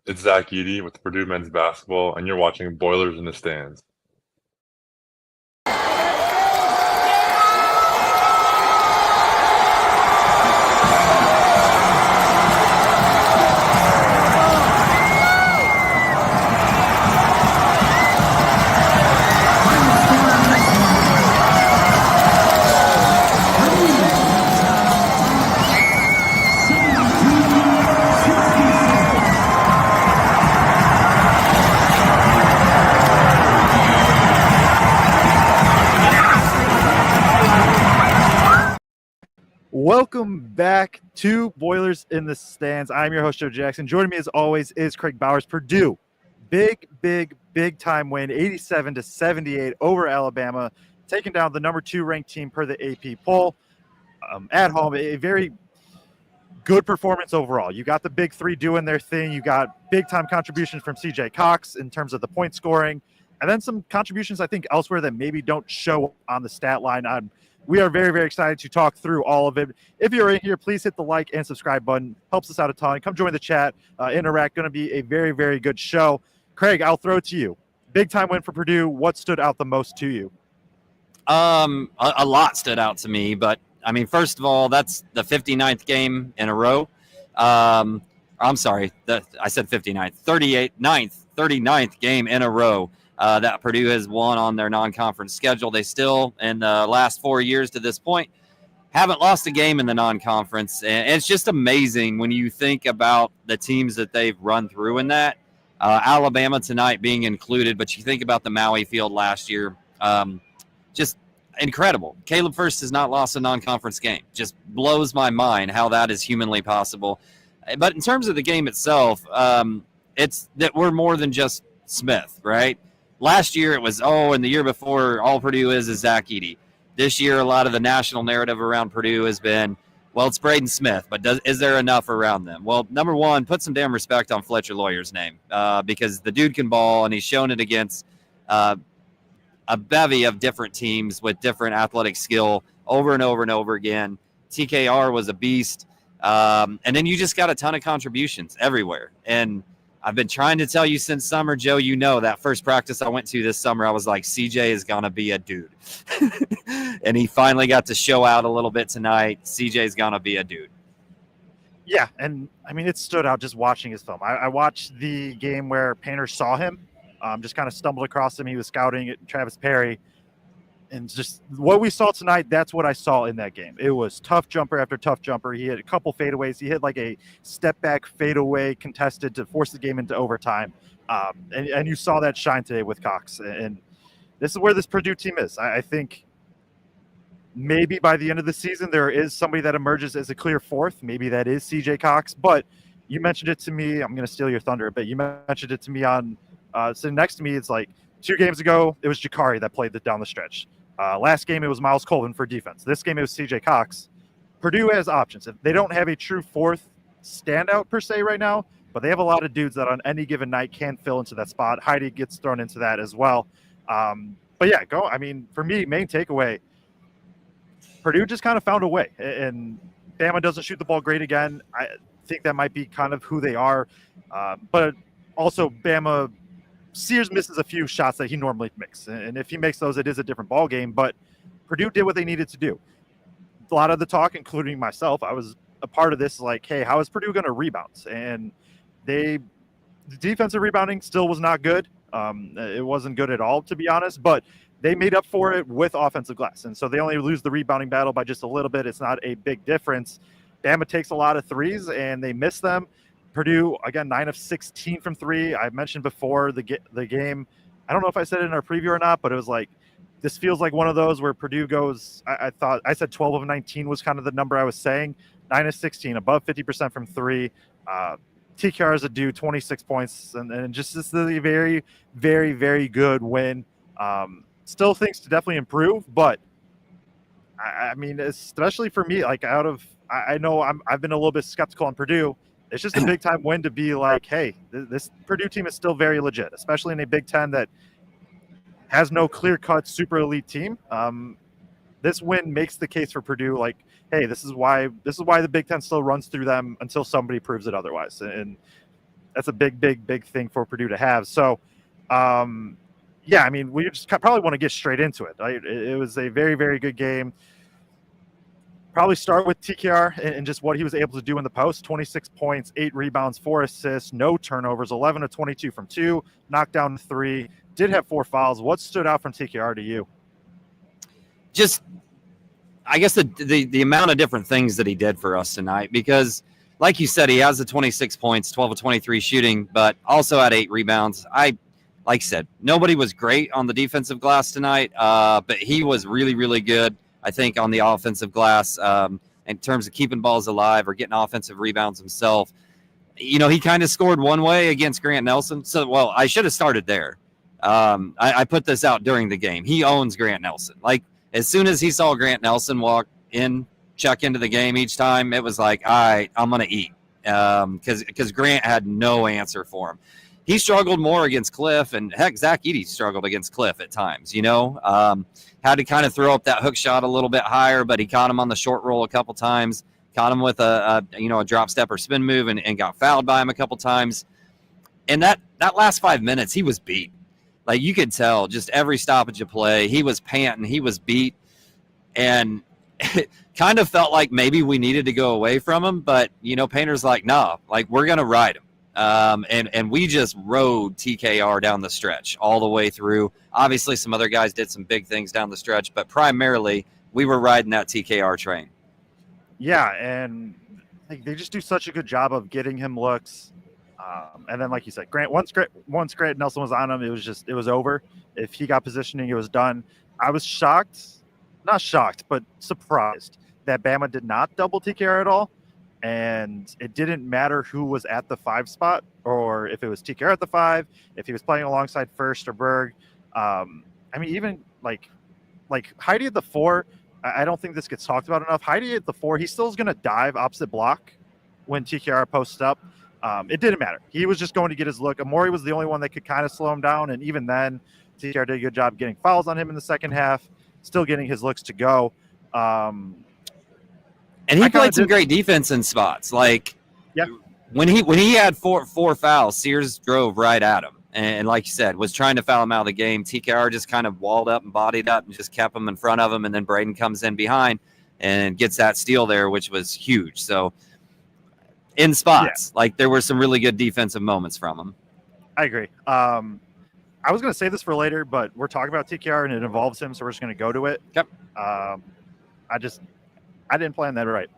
It's Zach Eady with Purdue men's basketball, and you're watching Boilers in the Stands. Welcome back to Boilers in the Stands. I'm your host, Joe Jackson. Joining me as always is Craig Bowers. Purdue, big time win, 87-78 over Alabama, taking down the number 2 ranked team per the AP poll at home. A very good performance overall. You got the big three doing their thing. You got big time contributions from CJ Cox in terms of the point scoring, and then some contributions I think elsewhere that maybe don't show on the stat line. We are very excited to talk through all of it. If you're in here, please hit the like and subscribe button. Helps us out a ton. Come join the chat, interact. Going to be a very good show. Craig, I'll throw it to you. Big time win for Purdue. What stood out the most to you? A lot stood out to me, but I mean, first of all, that's the 59th game in a row. I'm sorry, I said 59th, 39th game in a row that Purdue has won on their non-conference schedule. They still, in the last 4 years to this point, haven't lost a game in the non-conference. And it's just amazing when you think about the teams that they've run through in that. Alabama tonight being included, but you think about the Maui field last year, just incredible. Caleb First has not lost a non-conference game. Just blows my mind how that is humanly possible. But in terms of the game itself, it's that we're more than just Smith, right? Last year it was, and the year before, all Purdue is Zach Eady. This year, a lot of the national narrative around Purdue has been, well, it's Braden Smith, but is there enough around them? Well, number one, put some damn respect on Fletcher Lawyer's name because the dude can ball, and he's shown it against a bevy of different teams with different athletic skill over and over again. TKR was a beast. And then you just got a ton of contributions everywhere. And I've been trying to tell you since summer, Joe, you know, that first practice I went to this summer, I was like, CJ is going to be a dude. And he finally got to show out a little bit tonight. CJ is going to be a dude. Yeah, and I mean, it stood out just watching his film. I watched the game where Painter saw him, just kind of stumbled across him. He was scouting at Travis Perry. And just what we saw tonight, that's what I saw in that game. It was tough jumper after tough jumper. He hit a couple fadeaways. He hit like a step back fadeaway contested to force the game into overtime. And you saw that shine today with Cox. And this is where this Purdue team is. I think maybe by the end of the season, there is somebody that emerges as a clear fourth. Maybe that is CJ Cox. But you mentioned it to me. I'm going to steal your thunder a bit. You mentioned it to me on sitting next to me. It's like 2 games ago, it was Jakari that played down the stretch. Last game, it was Miles Colvin for defense. This game, it was CJ Cox. Purdue has options. If they don't have a true fourth standout per se right now, but they have a lot of dudes that on any given night can fill into that spot. Heidi gets thrown into that as well. But yeah, I mean, for me, main takeaway, Purdue just kind of found a way. And Bama doesn't shoot the ball great again. I think that might be kind of who they are. But also, Bama – Sears misses a few shots that he normally makes. And if he makes those, it is a different ball game. But Purdue did what they needed to do. A lot of the talk, including myself, I was a part of this, like, hey, how is Purdue going to rebound? And the defensive rebounding still was not good. It wasn't good at all, to be honest. But they made up for it with offensive glass. And so they only lose the rebounding battle by just a little bit. It's not a big difference. Bama takes a lot of threes, and they miss them. Purdue, again, 9 of 16 from 3. I mentioned before the game. I don't know if I said it in our preview or not, but it was like, this feels like one of those where Purdue goes, I thought I said 12 of 19 was kind of the number I was saying. 9 of 16, above 50% from 3. TKR is a dude, 26 points, and just this is a very good win. Still things to definitely improve, but I mean, especially for me, like I know I've been a little bit skeptical on Purdue. It's just a big time win to be like, hey, this Purdue team is still very legit, especially in a Big Ten that has no clear-cut super elite team. This win makes the case for Purdue, like, hey, this is why the Big Ten still runs through them until somebody proves it otherwise. And That's a big thing for Purdue to have. So, yeah, I mean, we just probably want to get straight into it. Right? It was a very good game. Probably start with TKR and just what he was able to do in the post. 26 points, 8 rebounds, 4 assists, no turnovers, 11 of 22 from 2, knocked down 3, did have 4 fouls. What stood out from TKR to you? Just, I guess, the amount of different things that he did for us tonight, because like you said, he has the 26 points, 12 of 23 shooting, but also had 8 rebounds. Like I said, nobody was great on the defensive glass tonight, but he was really good, I think, on the offensive glass in terms of keeping balls alive or getting offensive rebounds himself. You know, he kind of scored one way against Grant Nelson. So, well, I should have started there. I put this out during the game. He owns Grant Nelson. Like, as soon as he saw Grant Nelson walk in, check into the game each time, it was like, all right, I'm going to eat, because Grant had no answer for him. He struggled more against Cliff, and heck, Zach Edey struggled against Cliff at times, you know. Had to kind of throw up that hook shot a little bit higher, but he caught him on the short roll a couple times, caught him with a drop step or spin move, and got fouled by him a couple times. And that last 5 minutes, he was beat. Like, you could tell just every stoppage of play, he was panting, he was beat, and it kind of felt like maybe we needed to go away from him, but, you know, Painter's like, nah, like, we're going to ride him. And we just rode TKR down the stretch all the way through. Obviously, some other guys did some big things down the stretch, but primarily we were riding that TKR train. Yeah, and they just do such a good job of getting him looks. And then, like you said, once Grant Nelson was on him, it was over. If he got positioning, it was done. I was not shocked, but surprised that Bama did not double TKR at all. And it didn't matter who was at the 5 spot, or if it was TKR at the 5, if he was playing alongside First or Berg. I mean, even like Heidi at the 4, I don't think this gets talked about enough. Heidi at the 4, he still is going to dive opposite block when TKR posts up. It didn't matter. He was just going to get his look. Amori was the only one that could kind of slow him down, and even then, TKR did a good job getting fouls on him in the second half, still getting his looks to go. And he played some great defense in spots. Like, yep. when he had four fouls, Sears drove right at him. And like you said, was trying to foul him out of the game. TKR just kind of walled up and bodied up and just kept him in front of him. And then Braden comes in behind and gets that steal there, which was huge. So in spots, like, there were some really good defensive moments from him. I agree. I was going to say this for later, but we're talking about TKR and it involves him, so we're just going to go to it. Yep. I didn't plan that right.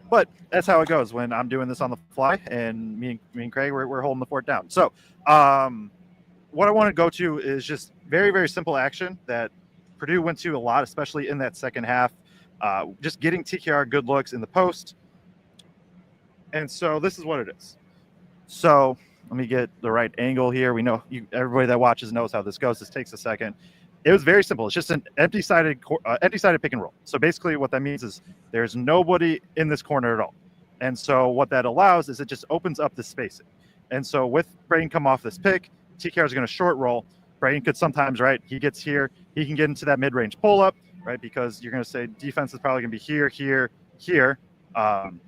But that's how it goes when I'm doing this on the fly, and me and Craig, we're holding the fort down. So what I want to go to is just very simple action that Purdue went to a lot, especially in that second half, just getting TKR good looks in the post. And so this is what it is. So let me get the right angle here. We know everybody that watches knows how this goes. This takes a second. It was very simple. It's just an empty-sided pick and roll. So basically what that means is there's nobody in this corner at all. And so what that allows is it just opens up the spacing. And so with Braden come off this pick, TKR is going to short roll. Braden could sometimes, right, he gets here. He can get into that mid-range pull-up, right, because you're going to say defense is probably going to be here.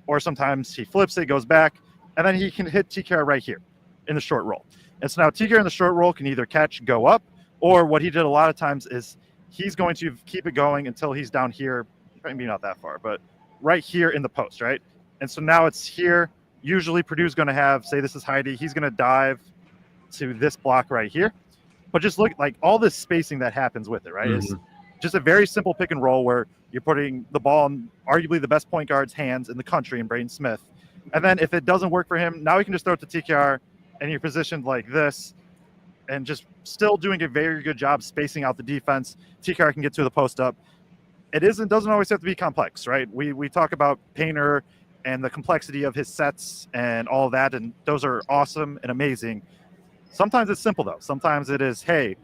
Or sometimes he flips it, goes back, and then he can hit TKR right here in the short roll. And so now TKR in the short roll can either catch, go up, or what he did a lot of times is he's going to keep it going until he's down here, maybe not that far, but right here in the post, right? And so now it's here. Usually Purdue's going to have, say this is Heidi, he's going to dive to this block right here. But just look, like, all this spacing that happens with it, right? Mm-hmm. It's just a very simple pick and roll where you're putting the ball in arguably the best point guard's hands in the country in Braden Smith. And then if it doesn't work for him, now he can just throw it to TKR, and you're positioned like this, and just still doing a very good job spacing out the defense. TKR can get to the post up. It doesn't always have to be complex, right? We talk about Painter and the complexity of his sets and all of that, and those are awesome and amazing. Sometimes it's simple, though. Sometimes it is, hey,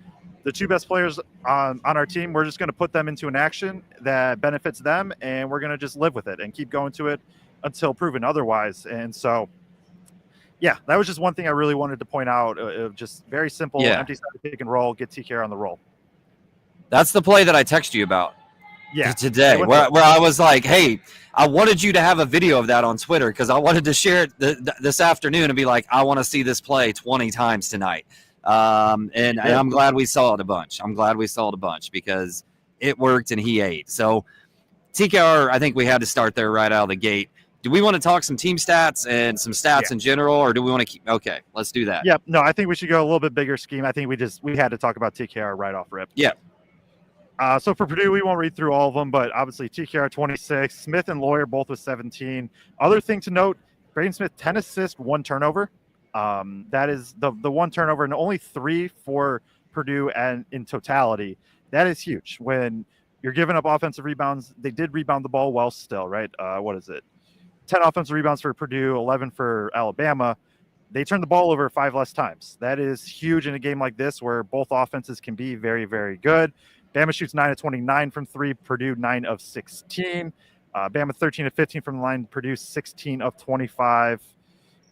the 2 best players on our team, we're just going to put them into an action that benefits them, and we're going to just live with it and keep going to it until proven otherwise. And so, yeah, that was just one thing I really wanted to point out. Just very simple, empty-sided pick and roll, get TKR on the roll. That's the play that I text you about. Yeah, today, where I was like, hey, I wanted you to have a video of that on Twitter because I wanted to share it this afternoon and be like, I want to see this play 20 times tonight. And I'm glad we saw it a bunch. I'm glad we saw it a bunch because it worked and he ate. So TKR, I think we had to start there right out of the gate. Do we want to talk some team stats and some stats in general, or do we want to keep? Okay, let's do that. Yeah, no, I think we should go a little bit bigger scheme. I think we had to talk about TKR right off rip. Yeah. So for Purdue, we won't read through all of them, but obviously TKR 26, Smith and Lawyer both with 17. Other thing to note, Braden Smith 10 assists, 1 turnover. That is the one turnover and only 3 for Purdue and in totality. That is huge. When you're giving up offensive rebounds, they did rebound the ball well still, right? What is it? 10 offensive rebounds for Purdue, 11 for Alabama. They turned the ball over 5 less times. That is huge in a game like this where both offenses can be very, very good. Bama shoots 9 of 29 from 3, Purdue 9 of 16. Bama 13 of 15 from the line, Purdue 16 of 25.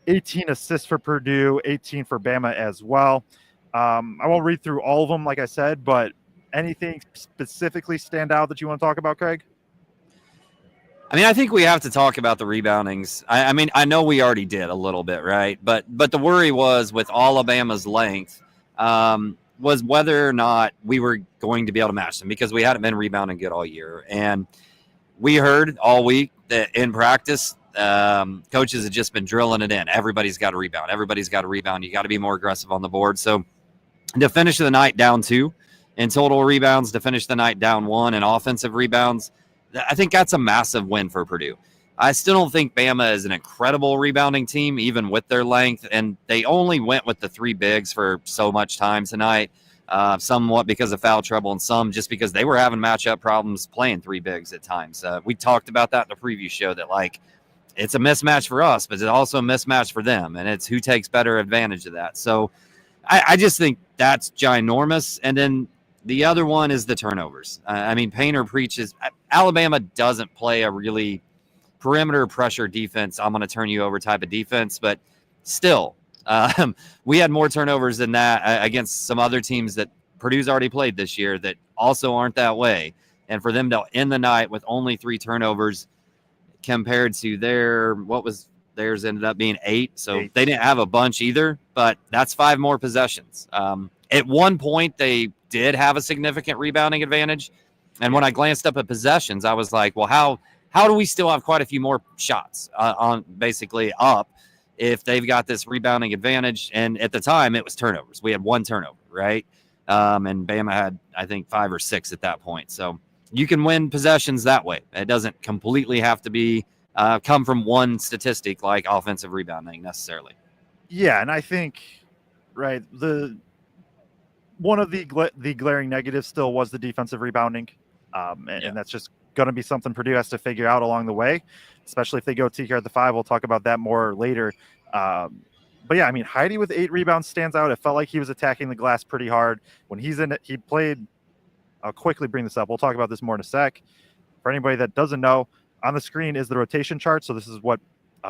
18 assists for Purdue, 18 for Bama as well. I won't read through all of them, like I said, but anything specifically stand out that you want to talk about, Craig? I mean, I think we have to talk about the reboundings. I mean, I know we already did a little bit, right? But the worry was with Alabama's length was whether or not we were going to be able to match them because we hadn't been rebounding good all year. And we heard all week that in practice, coaches had just been drilling it in. Everybody's got to rebound. Everybody's got to rebound. You got to be more aggressive on the board. So to finish the night down 2 in total rebounds, to finish the night down 1 in offensive rebounds, I think that's a massive win for Purdue. I still don't think Bama is an incredible rebounding team, even with their length, and they only went with the 3 bigs for so much time tonight, somewhat because of foul trouble and some just because they were having matchup problems playing 3 bigs at times. We talked about that in the preview show that, like, it's a mismatch for us, but it's also a mismatch for them, and it's who takes better advantage of that. So I just think that's ginormous, and then the other one is the turnovers. I mean, Painter preaches Alabama doesn't play a really perimeter pressure defense. I'm going to turn you over type of defense, but still, we had more turnovers than that against some other teams that Purdue's already played this year that also aren't that way. And for them to end the night with only 3 turnovers compared to theirs ended up being 8. So they didn't have a bunch either, but that's 5 more possessions. At one point, they did have a significant rebounding advantage. And when I glanced up at possessions, I was like, well, how do we still have quite a few more shots on basically up if they've got this rebounding advantage? And at the time, it was turnovers. We had 1 turnover, right? And Bama had, I think, 5 or 6 at that point. So you can win possessions that way. It doesn't completely have to be come from one statistic like offensive rebounding necessarily. Yeah, and I think, right, one of the glaring negatives still was the defensive rebounding, and that's just going to be something Purdue has to figure out along the way, especially if they go TKR at the 5. We'll talk about that more later. But yeah, I mean, Heidi with 8 rebounds stands out. It felt like he was attacking the glass pretty hard. When he's in it, he played. I'll quickly bring this up. We'll talk about this more in a sec. For anybody that doesn't know, on the screen is the rotation chart. So this is what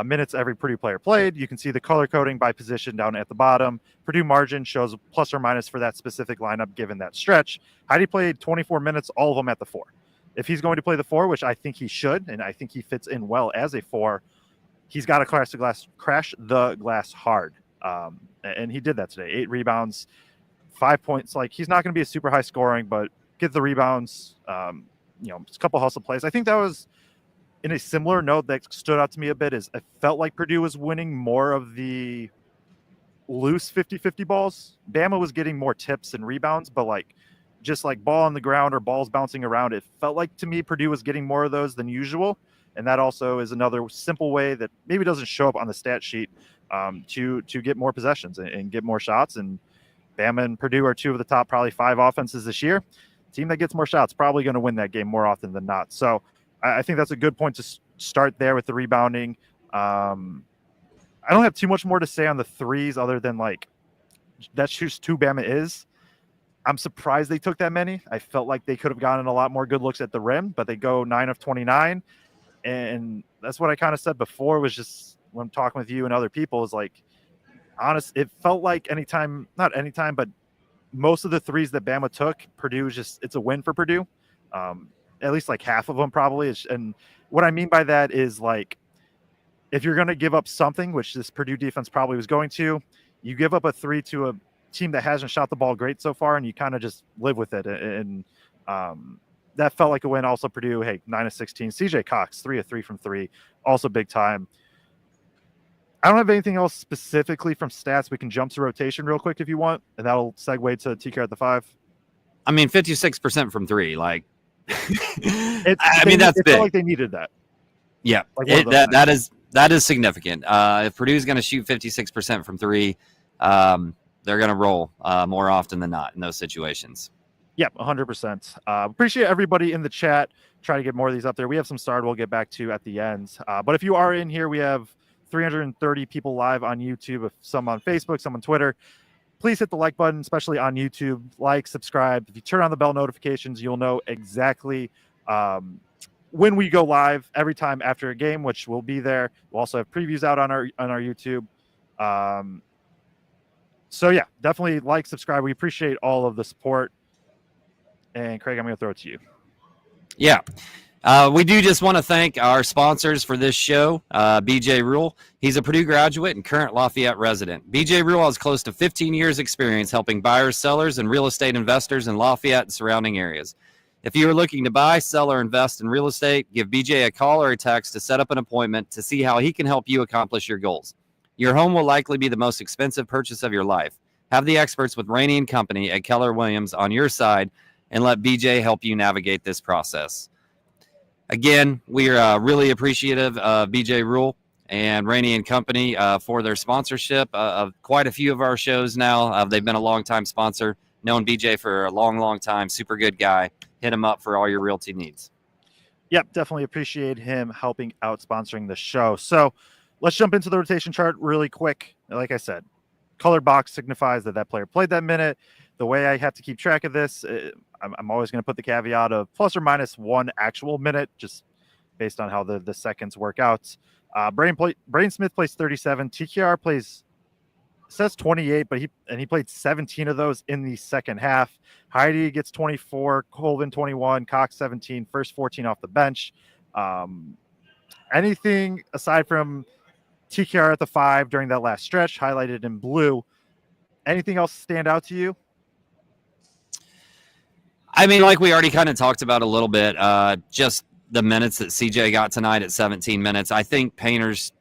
minutes every Purdue player played. You can see the color coding by position down at the bottom. Purdue margin shows plus or minus for that specific lineup given that stretch. Heidi played 24 minutes, all of them at the 4. If he's going to play the 4, which I think he should, and I think he fits in well as a 4, he's got to crash the glass hard. And he did that today. 8 rebounds, 5 points. Like, he's not going to be a super high scoring, but get the rebounds, a couple hustle plays. I think that was in a similar note that stood out to me a bit is I felt like Purdue was winning more of the loose 50-50 balls. Bama was getting more tips and rebounds, but just ball on the ground or balls bouncing around, it felt like to me Purdue was getting more of those than usual. And that also is another simple way that maybe doesn't show up on the stat sheet to get more possessions and get more shots. And Bama and Purdue are 2 of the top probably 5 offenses this year. Team that gets more shots probably going to win that game more often than not. So I think that's a good point to start there with the rebounding. I don't have too much more to say on the threes other than that's just who Bama is. I'm surprised they took that many. I felt like they could have gotten a lot more good looks at the rim, but they go 9 of 29. And that's what I kind of said before was just when I'm talking with you and other people is honest. It felt like not anytime, but most of the threes that Bama took, Purdue was it's a win for Purdue. at least like half of them probably. And what I mean by that is like, if you're going to give up something, which this Purdue defense probably was going to, you give up a 3 to a team that hasn't shot the ball great so far, and you kind of just live with it. And that felt like a win. Also, Purdue, hey, 9-16. CJ Cox, 3 of 3 from 3, also big time. I don't have anything else specifically from stats. We can jump to rotation real quick if you want, and that'll segue to TK at the 5. I mean, 56% from 3. Like, I mean, that's it big. felt like they needed that. Yeah, Like that is significant. If Purdue's going to shoot 56% from 3, they're going to roll more often than not in those situations. Yep, 100%. Appreciate everybody in the chat. Try to get more of these up there. We have some starred we'll get back to at the end. But if you are in here, we have 330 people live on YouTube, some on Facebook, some on Twitter. Please hit the like button, especially on YouTube. Like, subscribe. If you turn on the bell notifications, you'll know exactly when we go live every time after a game, which will be there. We'll also have previews out on our YouTube. So yeah, definitely like, subscribe. We appreciate all of the support. And Craig, I'm going to throw it to you. Yeah. We do just want to thank our sponsors for this show, BJ Rule. He's a Purdue graduate and current Lafayette resident. BJ Rule has close to 15 years experience helping buyers, sellers, and real estate investors in Lafayette and surrounding areas. If you are looking to buy, sell, or invest in real estate, give BJ a call or a text to set up an appointment to see how he can help you accomplish your goals. Your home will likely be the most expensive purchase of your life. Have the experts with Rainey & Company at Keller Williams on your side and let BJ help you navigate this process. Again, we are really appreciative of BJ Rule and Rainey & Company for their sponsorship of quite a few of our shows now. They've been a long-time sponsor. Known BJ for a long, long time. Super good guy. Hit him up for all your realty needs. Yep, definitely appreciate him helping out sponsoring the show. So let's jump into the rotation chart really quick. Like I said, colored box signifies that player played that minute. The way I have to keep track of this, I'm always going to put the caveat of plus or minus 1 actual minute, just based on how the seconds work out. Braden Smith plays 37. TKR plays, says 28, but he played 17 of those in the second half. Heidi gets 24, Colvin 21, Cox 17, first 14 off the bench. Anything aside from TKR at the 5 during that last stretch, highlighted in blue, anything else stand out to you? I mean, like we already kind of talked about a little bit, just the minutes that CJ got tonight at 17 minutes. I think Painter's,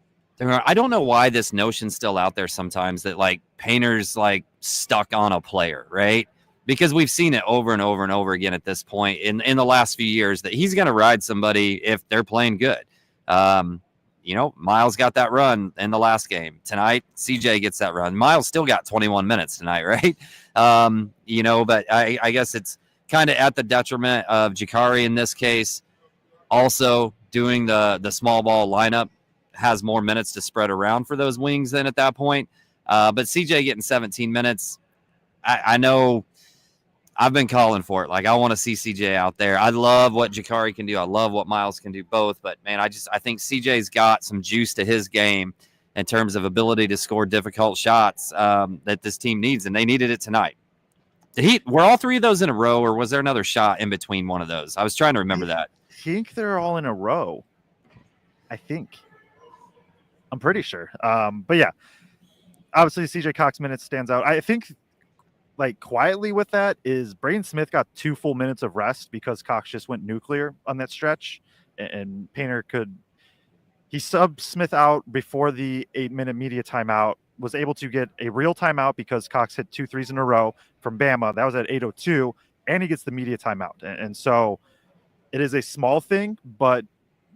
I don't know why this notion's still out there sometimes that like Painter's like stuck on a player, right? Because we've seen it over and over and over again at this point in the last few years that he's going to ride somebody if they're playing good. Miles got that run in the last game. Tonight, CJ gets that run. Miles still got 21 minutes tonight, right? But I guess it's kind of at the detriment of Jakari in this case. Also, doing the small ball lineup has more minutes to spread around for those wings than at that point. But CJ getting 17 minutes, I know I've been calling for it. Like, I want to see CJ out there. I love what Jakari can do. I love what Miles can do both. But, man, I think CJ's got some juice to his game in terms of ability to score difficult shots that this team needs, and they needed it tonight. Were all 3 of those in a row, or was there another shot in between one of those? I was trying to remember that. I think they're all in a row. I think. I'm pretty sure. But yeah, obviously CJ Cox minutes stands out. I think like quietly with that is Braden Smith got 2 full minutes of rest because Cox just went nuclear on that stretch, and Painter he subbed Smith out before the 8-minute media timeout, was able to get a real timeout because Cox hit 2 threes in a row from Bama. That was at 8:02, and he gets the media timeout. And so it is a small thing, but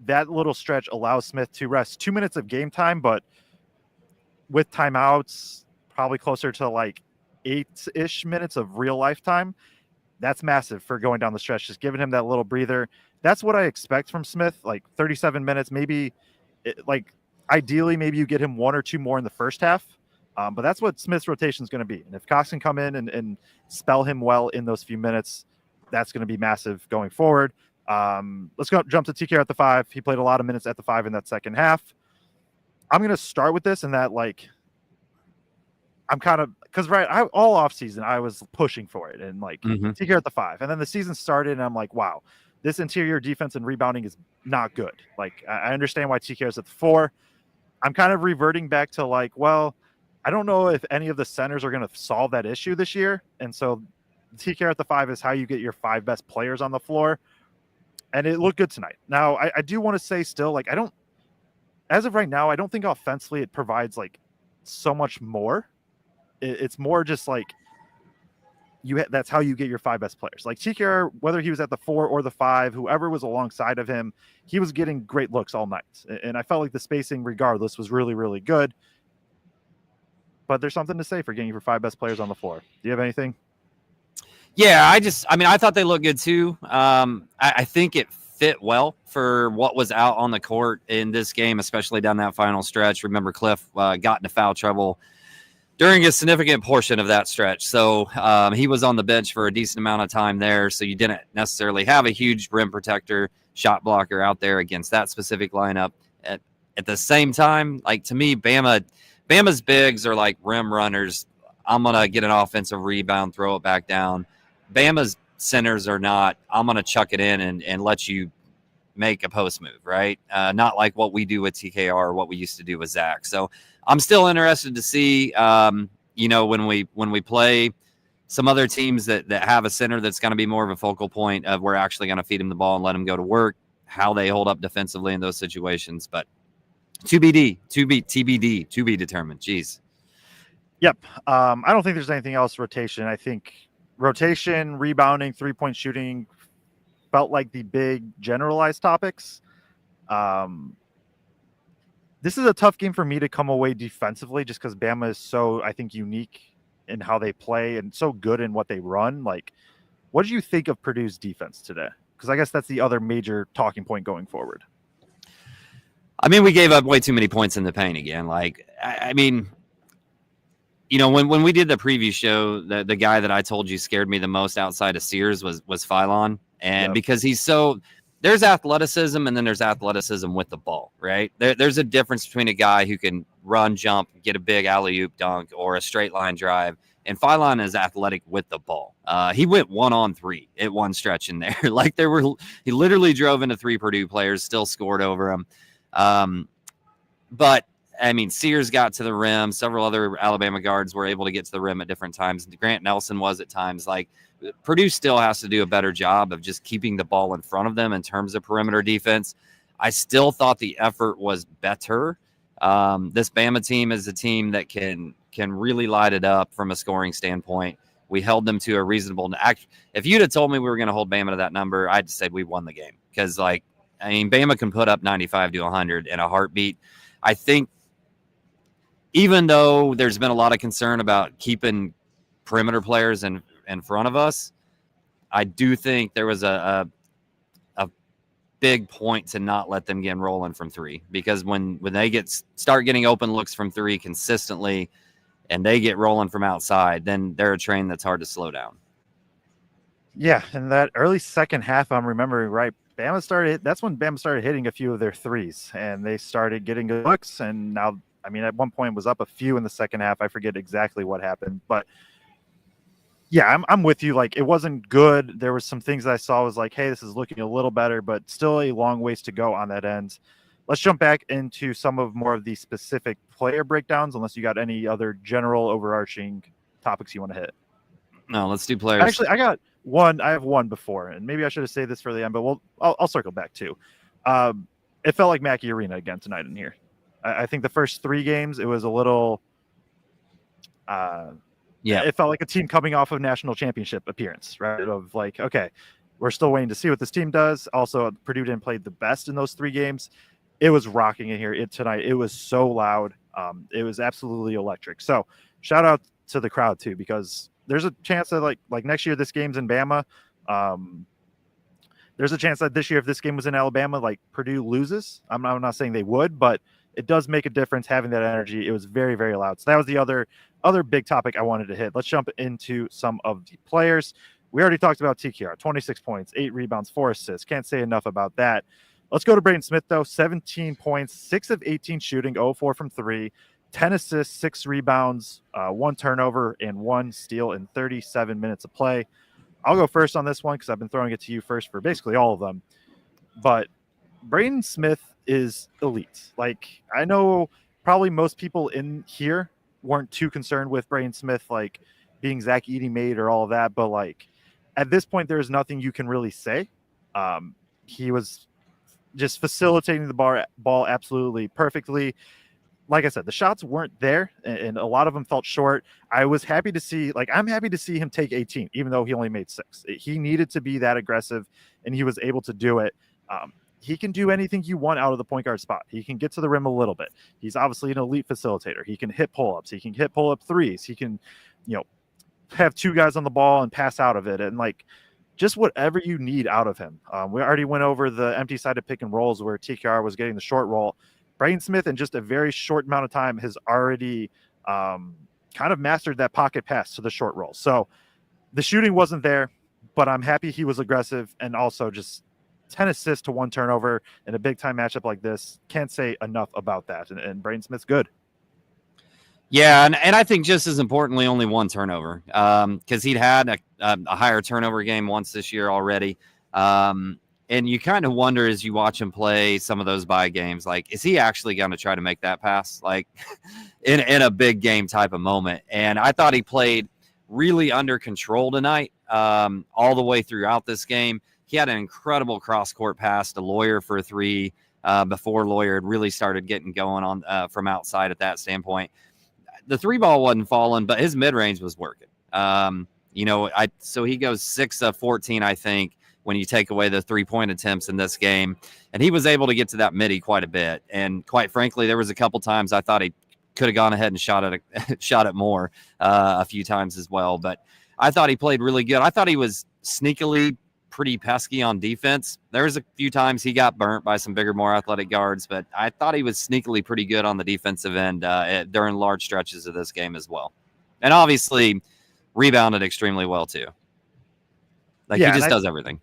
that little stretch allows Smith to rest 2 minutes of game time, but with timeouts, probably closer to like 8-ish minutes of real life time. That's massive for going down the stretch, just giving him that little breather. That's what I expect from Smith, like 37 minutes, maybe ideally, maybe you get him 1 or 2 more in the first half. But that's what Smith's rotation is going to be. And if Cox can come in and spell him well in those few minutes, that's going to be massive going forward. Let's jump to TK at the 5. He played a lot of minutes at the 5 in that second half. I'm going to start with this and that, like, I'm kind of, because all offseason I was pushing for it and like TK at the 5. And then the season started and I'm like, wow, this interior defense and rebounding is not good. Like, I understand why TKR is at the 4. I'm kind of reverting back to like, well, I don't know if any of the centers are going to solve that issue this year. And so TKR at the 5 is how you get your 5 best players on the floor. And it looked good tonight. Now, I do want to say still, like, as of right now, I don't think offensively it provides like so much more. It's more just like that's how you get your 5 best players. Like TKR, whether he was at the 4 or the 5, whoever was alongside of him, he was getting great looks all night. And I felt like the spacing regardless was really, really good. But there's something to say for getting your 5 best players on the floor. Do you have anything? Yeah, I thought they looked good too. I think it fit well for what was out on the court in this game, especially down that final stretch. Remember, Cliff got into foul trouble during a significant portion of that stretch. So he was on the bench for a decent amount of time there. So you didn't necessarily have a huge rim protector, shot blocker out there against that specific lineup. At the same time, like to me, Bama's bigs are like rim runners. I'm going to get an offensive rebound, throw it back down. Bama's centers are not, I'm going to chuck it in and let you make a post move, right? Not like what we do with TKR or what we used to do with Zach. So I'm still interested to see, when we play some other teams that have a center that's going to be more of a focal point of we're actually going to feed him the ball and let him go to work, how they hold up defensively in those situations. But TBD, to be determined. Jeez. Yep. I don't think there's anything else rotation. I think rotation, rebounding, 3-point shooting felt like the big generalized topics. This is a tough game for me to come away defensively just because Bama is so, I think, unique in how they play and so good in what they run. Like, what did you think of Purdue's defense today? Because I guess that's the other major talking point going forward. I mean, we gave up way too many points in the paint again. Like, when we did the preview show, the guy that I told you scared me the most outside of Sears was Phylon. And because there's athleticism and then there's athleticism with the ball, right? There's a difference between a guy who can run, jump, get a big alley-oop dunk or a straight line drive. And Phylon is athletic with the ball. He went 1-on-3 at one stretch in there. Like he literally drove into 3 Purdue players, still scored over him. But I mean, Sears got to the rim. Several other Alabama guards were able to get to the rim at different times. Grant Nelson was at times. Like, Purdue still has to do a better job of just keeping the ball in front of them in terms of perimeter defense. I still thought the effort was better. This Bama team is a team that can really light it up from a scoring standpoint. We held them to a reasonable act. If you'd have told me we were going to hold Bama to that number, I'd say we won the game because, Bama can put up 95 to 100 in a heartbeat. I think even though there's been a lot of concern about keeping perimeter players in front of us, I do think there was a big point to not let them get rolling from 3 because when they start getting open looks from 3 consistently and they get rolling from outside, then they're a train that's hard to slow down. Yeah, and that early second half, I'm remembering right, that's when Bama started hitting a few of their threes and they started getting good looks. And now, at one point was up a few in the second half. I forget exactly what happened, but yeah, I'm with you. Like, it wasn't good. There was some things that I saw was like, hey, this is looking a little better, but still a long ways to go on that end. Let's jump back into some of more of the specific player breakdowns, unless you got any other general overarching topics you want to hit. No, let's do players. Actually, I have one before, and maybe I should have saved this for the end, but I'll circle back too. It felt like Mackey Arena again tonight in here. I think the first 3 games, it was a little it felt like a team coming off of national championship appearance, right? Of like, okay, we're still waiting to see what this team does. Also, Purdue didn't play the best in those 3 games. It was rocking in here tonight. It was so loud. It was absolutely electric. So shout out to the crowd too, because there's a chance that like next year, this game's in Bama. There's a chance that this year, if this game was in Alabama, like Purdue loses. I'm not saying they would, but it does make a difference having that energy. It was very, very loud. So that was the other big topic I wanted to hit. Let's jump into some of the players. We already talked about TKR, 26 points, 8 rebounds, 4 assists. Can't say enough about that. Let's go to Braden Smith, though. 17 points, 6 of 18 shooting, 0-4 from 3, 10 assists, 6 rebounds, 1 turnover, and 1 steal in 37 minutes of play. I'll go first on this one because I've been throwing it to you first for basically all of them. But Braden Smith is elite. Like, I know probably most people in here weren't too concerned with Braden Smith, like being Zach Edey made or all of that. But like at this point, there's nothing you can really say. He was just facilitating the ball absolutely perfectly. Like I said, the shots weren't there and a lot of them felt short. I'm happy to see him take 18, even though he only made 6. He needed to be that aggressive and he was able to do it. He can do anything you want out of the point guard spot. He can get to the rim a little bit. He's obviously an elite facilitator. He can hit pull-ups. He can hit pull-up threes. He can, have 2 guys on the ball and pass out of it. And like, just whatever you need out of him. We already went over the empty-sided pick and rolls where TKR was getting the short roll. Braden Smith, in just a very short amount of time, has already kind of mastered that pocket pass to the short roll. So the shooting wasn't there, but I'm happy he was aggressive and also just 10 assists to 1 turnover in a big-time matchup like this. Can't say enough about that. And Braden Smith's good. Yeah, and I think just as importantly, only 1 turnover because he'd had a higher turnover game once this year already. And you kind of wonder as you watch him play some of those bye games, like, is he actually going to try to make that pass, like in a big game type of moment? And I thought he played really under control tonight all the way throughout this game. He had an incredible cross-court pass to Lawyer for a 3 before Lawyer had really started getting going on from outside at that standpoint. The 3 ball wasn't falling, but his mid-range was working. So he goes 6 of 14, I think, when you take away the 3-point attempts in this game. And he was able to get to that midi quite a bit. And quite frankly, there was a couple times I thought he could have gone ahead and shot it more a few times as well. But I thought he played really good. I thought he was sneakily pretty pesky on defense. There was a few times he got burnt by some bigger, more athletic guards, but I thought he was sneakily pretty good on the defensive end during large stretches of this game as well. And obviously rebounded extremely well too. Like, he just does everything.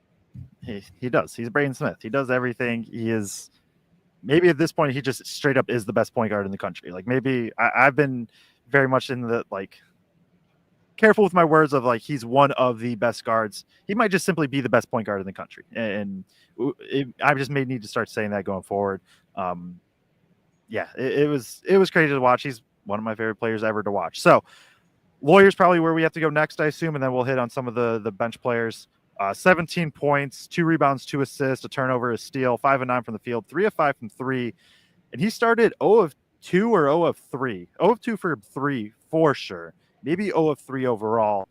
He does. He's Braden Smith. He does everything. He is, maybe at this point, he just straight up is the best point guard in the country. Like, maybe I've been very much in the, like, careful with my words of, like, he's one of the best guards. He might just simply be the best point guard in the country. And I just may need to start saying that going forward. It was crazy to watch. He's one of my favorite players ever to watch. So Lawyer's probably where we have to go next, I assume, and then we'll hit on some of the bench players. 17 points, 2 rebounds, 2 assists, a turnover, a steal, 5 of 9 from the field, 3 of 5 from 3. And he started 0 of 2 or 0 of 3. 0 of 2 for 3 for sure. Maybe 0 of 3 overall.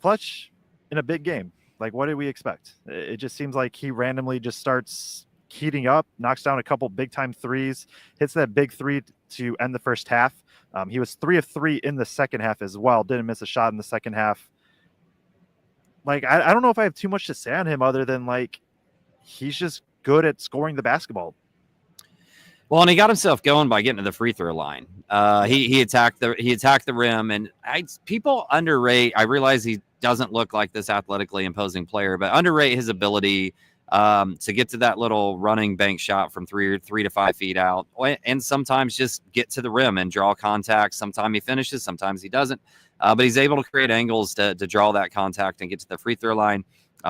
Clutch in a big game. Like, what did we expect? It just seems like he randomly just starts heating up, knocks down a couple big-time threes, hits that big 3 to end the first half. He was 3 of 3 in the second half as well. Didn't miss a shot in the second half. Like, I don't know if I have too much to say on him other than, like, he's just good at scoring the basketball. Well, and he got himself going by getting to the free throw line. He attacked the rim, and people underrate. I realize he doesn't look like this athletically imposing player, but underrate his ability to get to that little running bank shot from 3 to 5 feet out, and sometimes just get to the rim and draw contact. Sometimes he finishes, sometimes he doesn't. But he's able to create angles to draw that contact and get to the free throw line.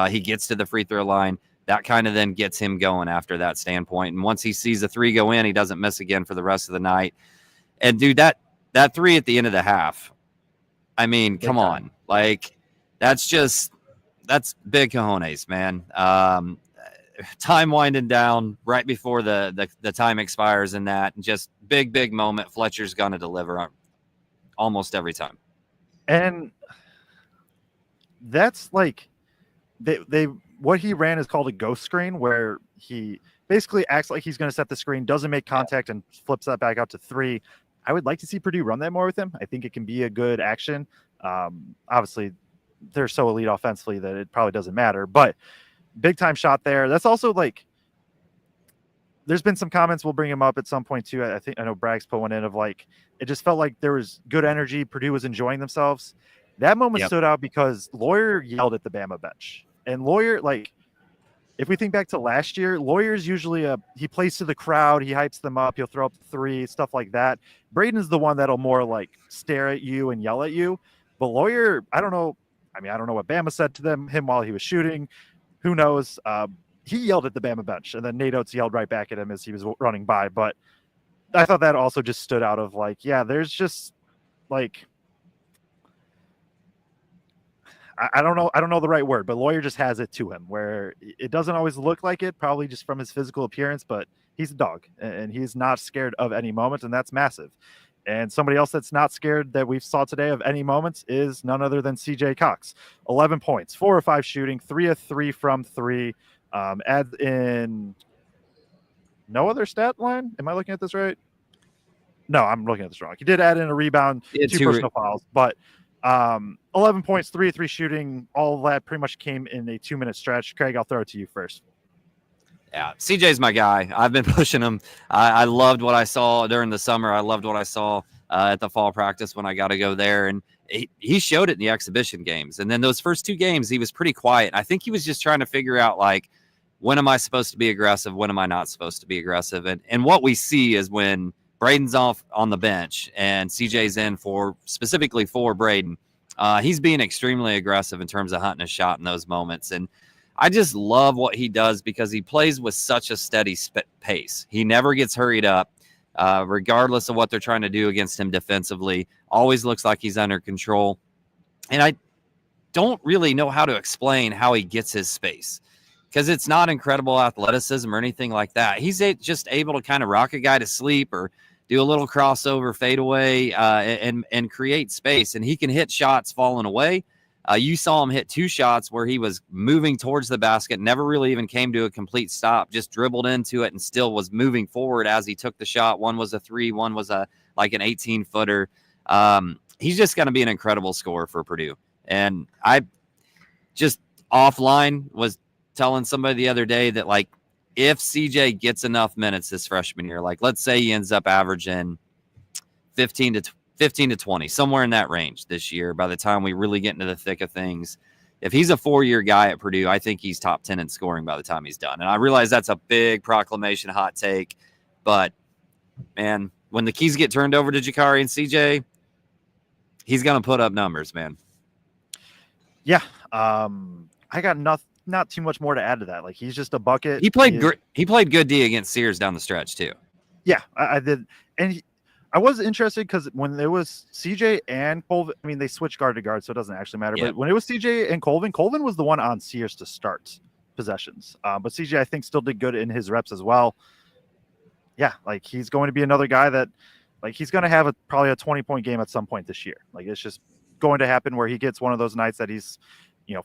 He gets to the free throw line. That kind of then gets him going after that standpoint. And once he sees the 3 go in, he doesn't miss again for the rest of the night. And dude, that 3 at the end of the half, I mean, come on. Like, that's big cojones, man. Time winding down right before the time expires in that. And just big moment. Fletcher's going to deliver almost every time. And that's like they what he ran is called a ghost screen, where he basically acts like he's going to set the screen, doesn't make contact, and flips that back out to 3. I would like to see Purdue run that more with him. I think it can be a good action. Obviously, they're so elite offensively that it probably doesn't matter, but big time shot there. That's also, like, there's been some comments, we'll bring him up at some point too. I know Bragg's put one in of, like, it just felt like there was good energy. Purdue was enjoying themselves. That moment stood out because Lawyer yelled at the Bama bench. And Lawyer, like, if we think back to last year, Lawyer's usually he plays to the crowd, he hypes them up, he'll throw up 3, stuff like that. Braden's the one that'll more, like, stare at you and yell at you. But Lawyer, I don't know I mean, I don't know what Bama said to him while he was shooting. Who knows? He yelled at the Bama bench, and then Nate Oates yelled right back at him as he was running by. But I thought that also just stood out of like, yeah, there's just like, I don't know the right word, but Lawyer just has it to him where it doesn't always look like it, probably just from his physical appearance, but he's a dog and he's not scared of any moment, and that's massive. And somebody else that's not scared that we've saw today of any moments is none other than CJ Cox. 11 points, 4 of 5 shooting, 3 of 3 from 3. Adds in no other stat line. Am I looking at this right? No, I'm looking at this wrong. He did add in a rebound, 2 personal fouls, but 11 points, 3 of 3 shooting. All of that pretty much came in a 2-minute stretch. Craig, I'll throw it to you first. Yeah, CJ's my guy. I've been pushing him. I loved what I saw during the summer. I loved what I saw at the fall practice when I got to go there. And he showed it in the exhibition games. And then those first 2 games, he was pretty quiet. I think he was just trying to figure out, like, when am I supposed to be aggressive? When am I not supposed to be aggressive? And what we see is when Braden's off on the bench and CJ's in specifically for Braden, he's being extremely aggressive in terms of hunting a shot in those moments. And I just love what he does because he plays with such a steady pace. He never gets hurried up, regardless of what they're trying to do against him defensively. Always looks like he's under control. And I don't really know how to explain how he gets his space because it's not incredible athleticism or anything like that. He's just able to kind of rock a guy to sleep or do a little crossover fadeaway and create space. And he can hit shots falling away. You saw him hit 2 shots where he was moving towards the basket, never really even came to a complete stop, just dribbled into it and still was moving forward as he took the shot. One was a 3, one was like an 18-footer. He's just going to be an incredible scorer for Purdue. And I just offline was telling somebody the other day that, like, if CJ gets enough minutes this freshman year, like let's say he ends up averaging 15 to 20, somewhere in that range this year, by the time we really get into the thick of things. If he's a 4-year guy at Purdue, I think he's top 10 in scoring by the time he's done. And I realize that's a big proclamation, hot take, but man, when the keys get turned over to Jakari and CJ, he's going to put up numbers, man. Yeah. I got not too much more to add to that. Like, he's just a bucket. He played good D against Sears down the stretch too. Yeah, I did. And I was interested because when there was CJ and Colvin, I mean, they switched guard to guard, so it doesn't actually matter. But when it was CJ and Colvin was the one on Sears to start possessions. But CJ, I think, still did good in his reps as well. Yeah, like, he's going to be another guy that, like, he's going to have probably a 20-point game at some point this year. Like, it's just going to happen where he gets one of those nights that he's,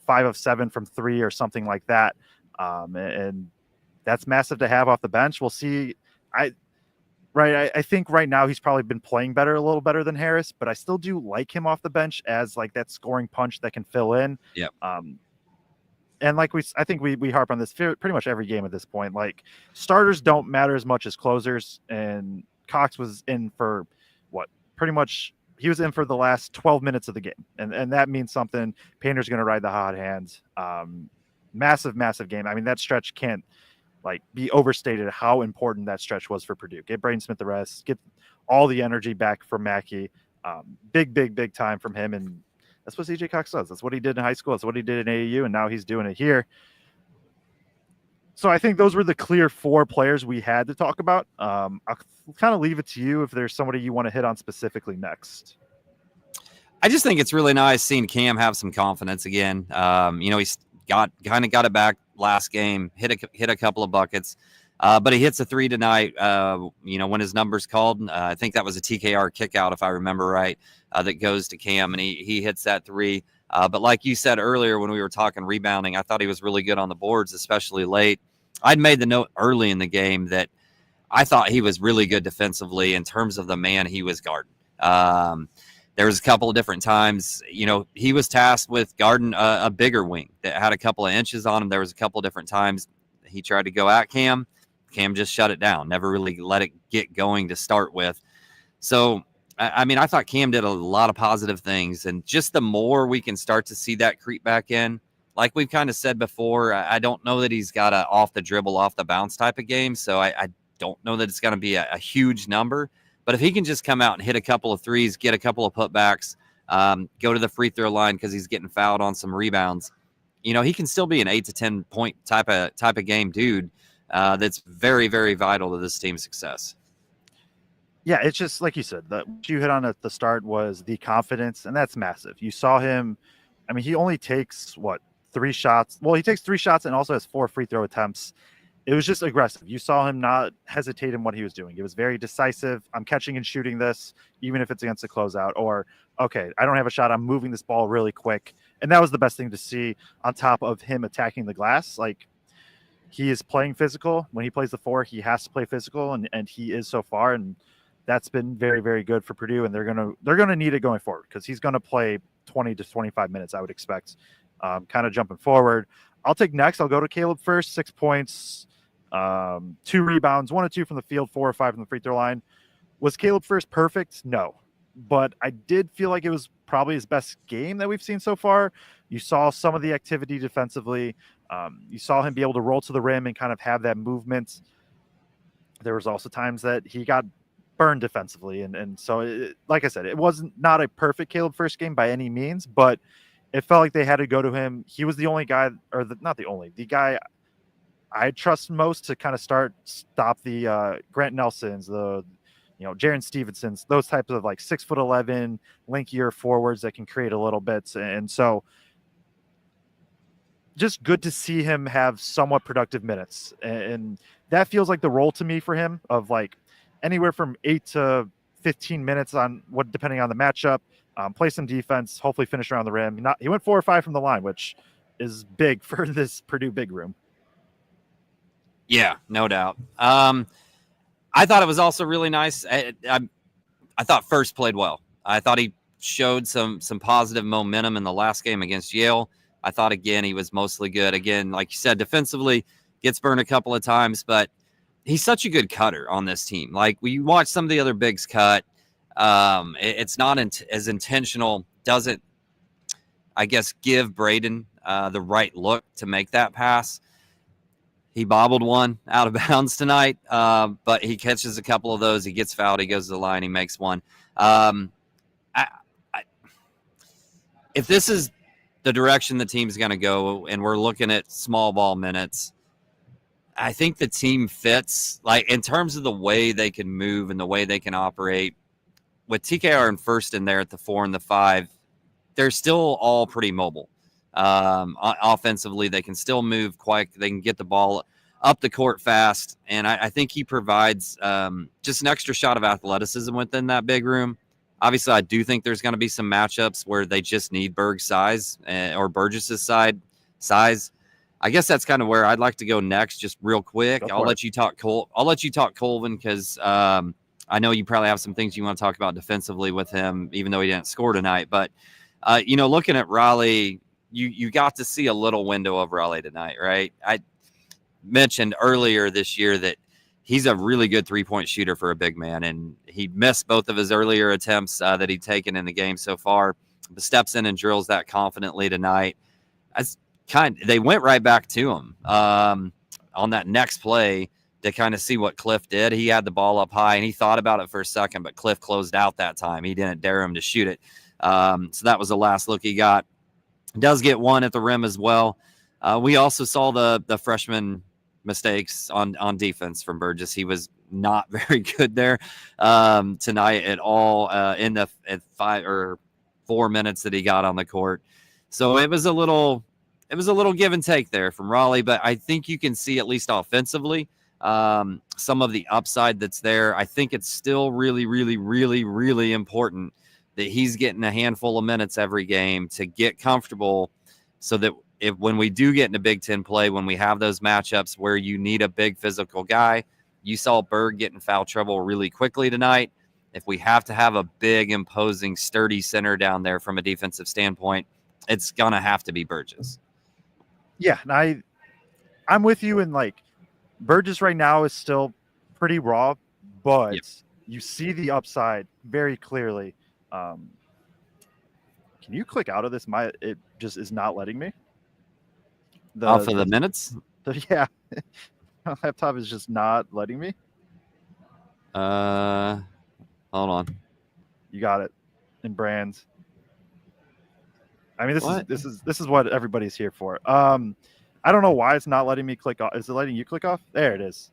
5 of 7 from 3 or something like that. And that's massive to have off the bench. We'll see. I think right now he's probably been playing a little better than Harris, but I still do like him off the bench as, like, that scoring punch that can fill in. Yep. And like I think we harp on this pretty much every game at this point. Like, starters don't matter as much as closers, and Cox was in for pretty much he was in for the last 12 minutes of the game, and that means something. Painter's going to ride the hot hand. Massive game. I mean, that stretch can't be overstated how important that stretch was for Purdue. Get Braden Smith the rest, get all the energy back from Mackey. Big time from him, and that's what CJ Cox does. That's what he did in high school. That's what he did in AAU, and now he's doing it here. So I think those were the clear 4 players we had to talk about. I'll kind of leave it to you if there's somebody you want to hit on specifically next. I just think it's really nice seeing Cam have some confidence again. He's got it back last game, hit a couple of buckets, but he hits a 3 tonight. When his number's called, I think that was a TKR kick out, if I remember right, that goes to Cam, and he hits that 3. But like you said earlier, when we were talking rebounding, I thought he was really good on the boards, especially late. I'd made the note early in the game that I thought he was really good defensively in terms of the man he was guarding. There was a couple of different times, he was tasked with guarding a bigger wing that had a couple of inches on him. There was a couple of different times he tried to go at Cam. Cam just shut it down, never really let it get going to start with. So, I mean, I thought Cam did a lot of positive things, and just the more we can start to see that creep back in, like we've kind of said before, I don't know that he's got a off the dribble, off the bounce type of game. So I don't know that it's going to be a huge number, but if he can just come out and hit a couple of threes, get a couple of putbacks, go to the free throw line because he's getting fouled on some rebounds. He can still be an 8 to 10 point type of game dude. That's very, very vital to this team's success. Yeah, it's just like you said, what you hit on at the start was the confidence, and that's massive. You saw him. I mean, he only takes 3 shots. Well, he takes 3 shots and also has 4 free throw attempts. It was just aggressive. You saw him not hesitate in what he was doing. It was very decisive. I'm catching and shooting this, even if it's against a closeout. Or, okay, I don't have a shot. I'm moving this ball really quick. And that was the best thing to see on top of him attacking the glass. Like, he is playing physical. When he plays the 4, he has to play physical, and he is so far. And that's been very, very good for Purdue. And they're gonna need it going forward because he's going to play 20 to 25 minutes, I would expect. Kind of jumping forward. I'll take next. I'll go to Caleb first. 6 points. 2 rebounds, 1 or 2 from the field, 4 or 5 from the free throw line. Was Caleb first perfect? No, but I did feel like it was probably his best game that we've seen so far. You saw some of the activity defensively. You saw him be able to roll to the rim and kind of have that movement. There was also times that he got burned defensively, and so like I said, it wasn't not a perfect Caleb first game by any means, but it felt like they had to go to him. He was the only guy, or the guy I trust most to kind of stop the Grant Nelsons, the Jaren Stevensons, those types of 6'11", lankier forwards that can create a little bit. And so just good to see him have somewhat productive minutes. And that feels like the role to me for him of anywhere from 8 to 15 minutes depending on the matchup, play some defense, hopefully finish around the rim. He went 4 or 5 from the line, which is big for this Purdue big room. Yeah, no doubt. I thought it was also really nice. I thought First played well. I thought he showed some positive momentum in the last game against Yale. I thought, again, he was mostly good. Again, like you said, defensively, gets burned a couple of times, but he's such a good cutter on this team. Like, when you watch some of the other bigs cut, it's not as intentional, doesn't, I guess, give Braden the right look to make that pass. He bobbled one out of bounds tonight, but he catches a couple of those. He gets fouled. He goes to the line. He makes one. If this is the direction the team's going to go and we're looking at small ball minutes, I think the team fits, in terms of the way they can move and the way they can operate. With TKR and First in there at the 4 and the 5, they're still all pretty mobile. Offensively, they can still move quick. They can get the ball up the court fast, and I think he provides just an extra shot of athleticism within that big room. Obviously, I do think there's going to be some matchups where they just need Berg's size or Burgess's size. I guess that's kind of where I'd like to go next, just real quick. I'll let you talk Colvin, because I know you probably have some things you want to talk about defensively with him, even though he didn't score tonight. But looking at Raleigh, you got to see a little window of Raleigh tonight, right? I mentioned earlier this year that he's a really good 3-point shooter for a big man, and he missed both of his earlier attempts that he'd taken in the game so far, but steps in and drills that confidently tonight. They went right back to him on that next play to kind of see what Cliff did. He had the ball up high, and he thought about it for a second, but Cliff closed out that time. He didn't dare him to shoot it. So that was the last look he got. Does get one at the rim as well. We also saw the freshman mistakes on defense from Burgess. He was not very good there tonight at all in the 5 or 4 minutes that he got on the court. So it was a little give and take there from Raleigh, but I think you can see, at least offensively, some of the upside that's there. I think it's still really, really, really, really important that he's getting a handful of minutes every game to get comfortable, so that when we do get into Big Ten play, when we have those matchups where you need a big physical guy, you saw Berg get in foul trouble really quickly tonight. If we have to have a big, imposing, sturdy center down there from a defensive standpoint, it's going to have to be Burgess. Yeah, and I'm with you in Burgess right now is still pretty raw, but you see the upside very clearly. Can you click out of this? It just is not letting me. Off of the minutes? Yeah. My laptop is just not letting me. Hold on. You got it. In brands. I mean, What? this is what everybody's here for. I don't know why it's not letting me click off. Is it letting you click off? There it is.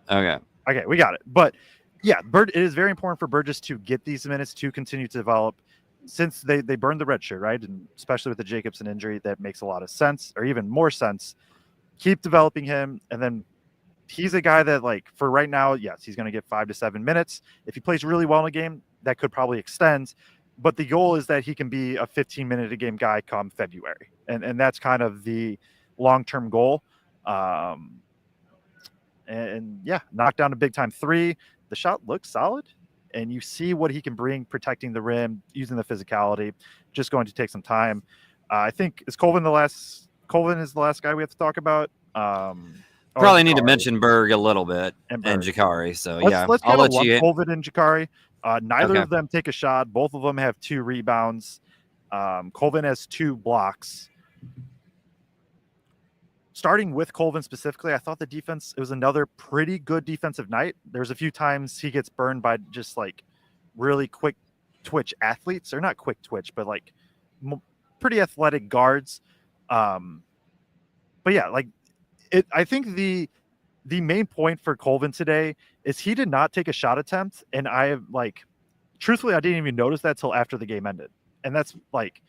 Okay. Okay, we got it. But yeah, it is very important for Burgess to get these minutes to continue to develop since they burned the red shirt, right? And especially with the Jacobson injury, that makes a lot of sense, or even more sense. Keep developing him, and then he's a guy that, like, for right now, yes, he's going to get 5 to 7 minutes. If he plays really well in a game, that could probably extend. But the goal is that he can be a 15-minute a game guy come February, and that's kind of the long-term goal. And yeah, knock down a big time three. The shot looks solid, and you see what he can bring protecting the rim, using the physicality. Just going to take some time. I think Colvin is the last guy we have to talk about. Probably need to mention Berg a little bit and Jakari. So let's I'll kind of let lump you. Colvin and Jakari. Neither Okay. of them take a shot. Both of them have 2 rebounds. Colvin has 2 blocks. Starting with Colvin specifically, I thought the defense, it was another pretty good defensive night. There's a few times he gets burned by just like really quick twitch athletes, or not quick twitch, but like pretty athletic guards. But yeah, like I think the main point for Colvin today is he did not take a shot attempt, and truthfully, I didn't even notice that till after the game ended, and that's like.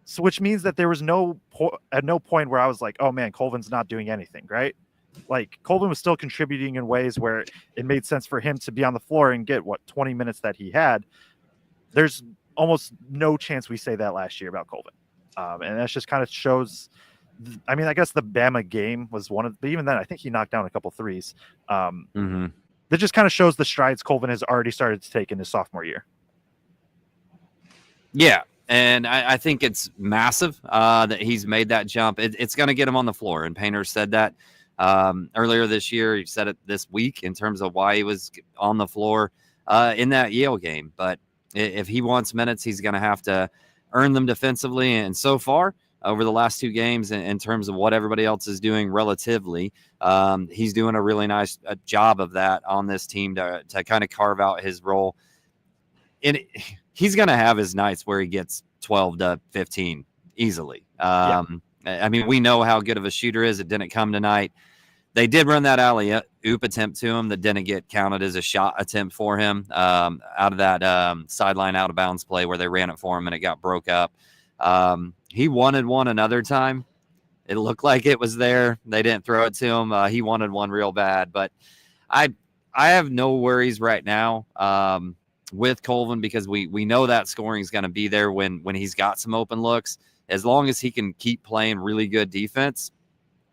So, which means that there was at no point where I was like, oh man, Colvin's not doing anything, right? Like, Colvin was still contributing in ways where it made sense for him to be on the floor and get 20 minutes that he had. There's almost no chance we say that last year about Colvin. And that just kind of shows, I mean, I guess the Bama game was but even then, I think he knocked down a couple threes. That just kind of shows the strides Colvin has already started to take in his sophomore year. Yeah. And I think it's massive that he's made that jump. It's going to get him on the floor. And Painter said that earlier this year. He said it this week in terms of why he was on the floor in that Yale game. But if he wants minutes, he's going to have to earn them defensively. And so far, over the last 2 games, in terms of what everybody else is doing relatively, he's doing a really nice job of that on this team to kind of carve out his role. And he's going to have his nights where he gets 12 to 15 easily. I mean, we know how good of a shooter is. It didn't come tonight. They did run that alley-oop attempt to him that didn't get counted as a shot attempt for him out of that sideline out-of-bounds play where they ran it for him and it got broke up. He wanted one another time. It looked like it was there. They didn't throw it to him. He wanted one real bad. But I have no worries right now with Colvin because we know that scoring is going to be there when he's got some open looks. As long as he can keep playing really good defense,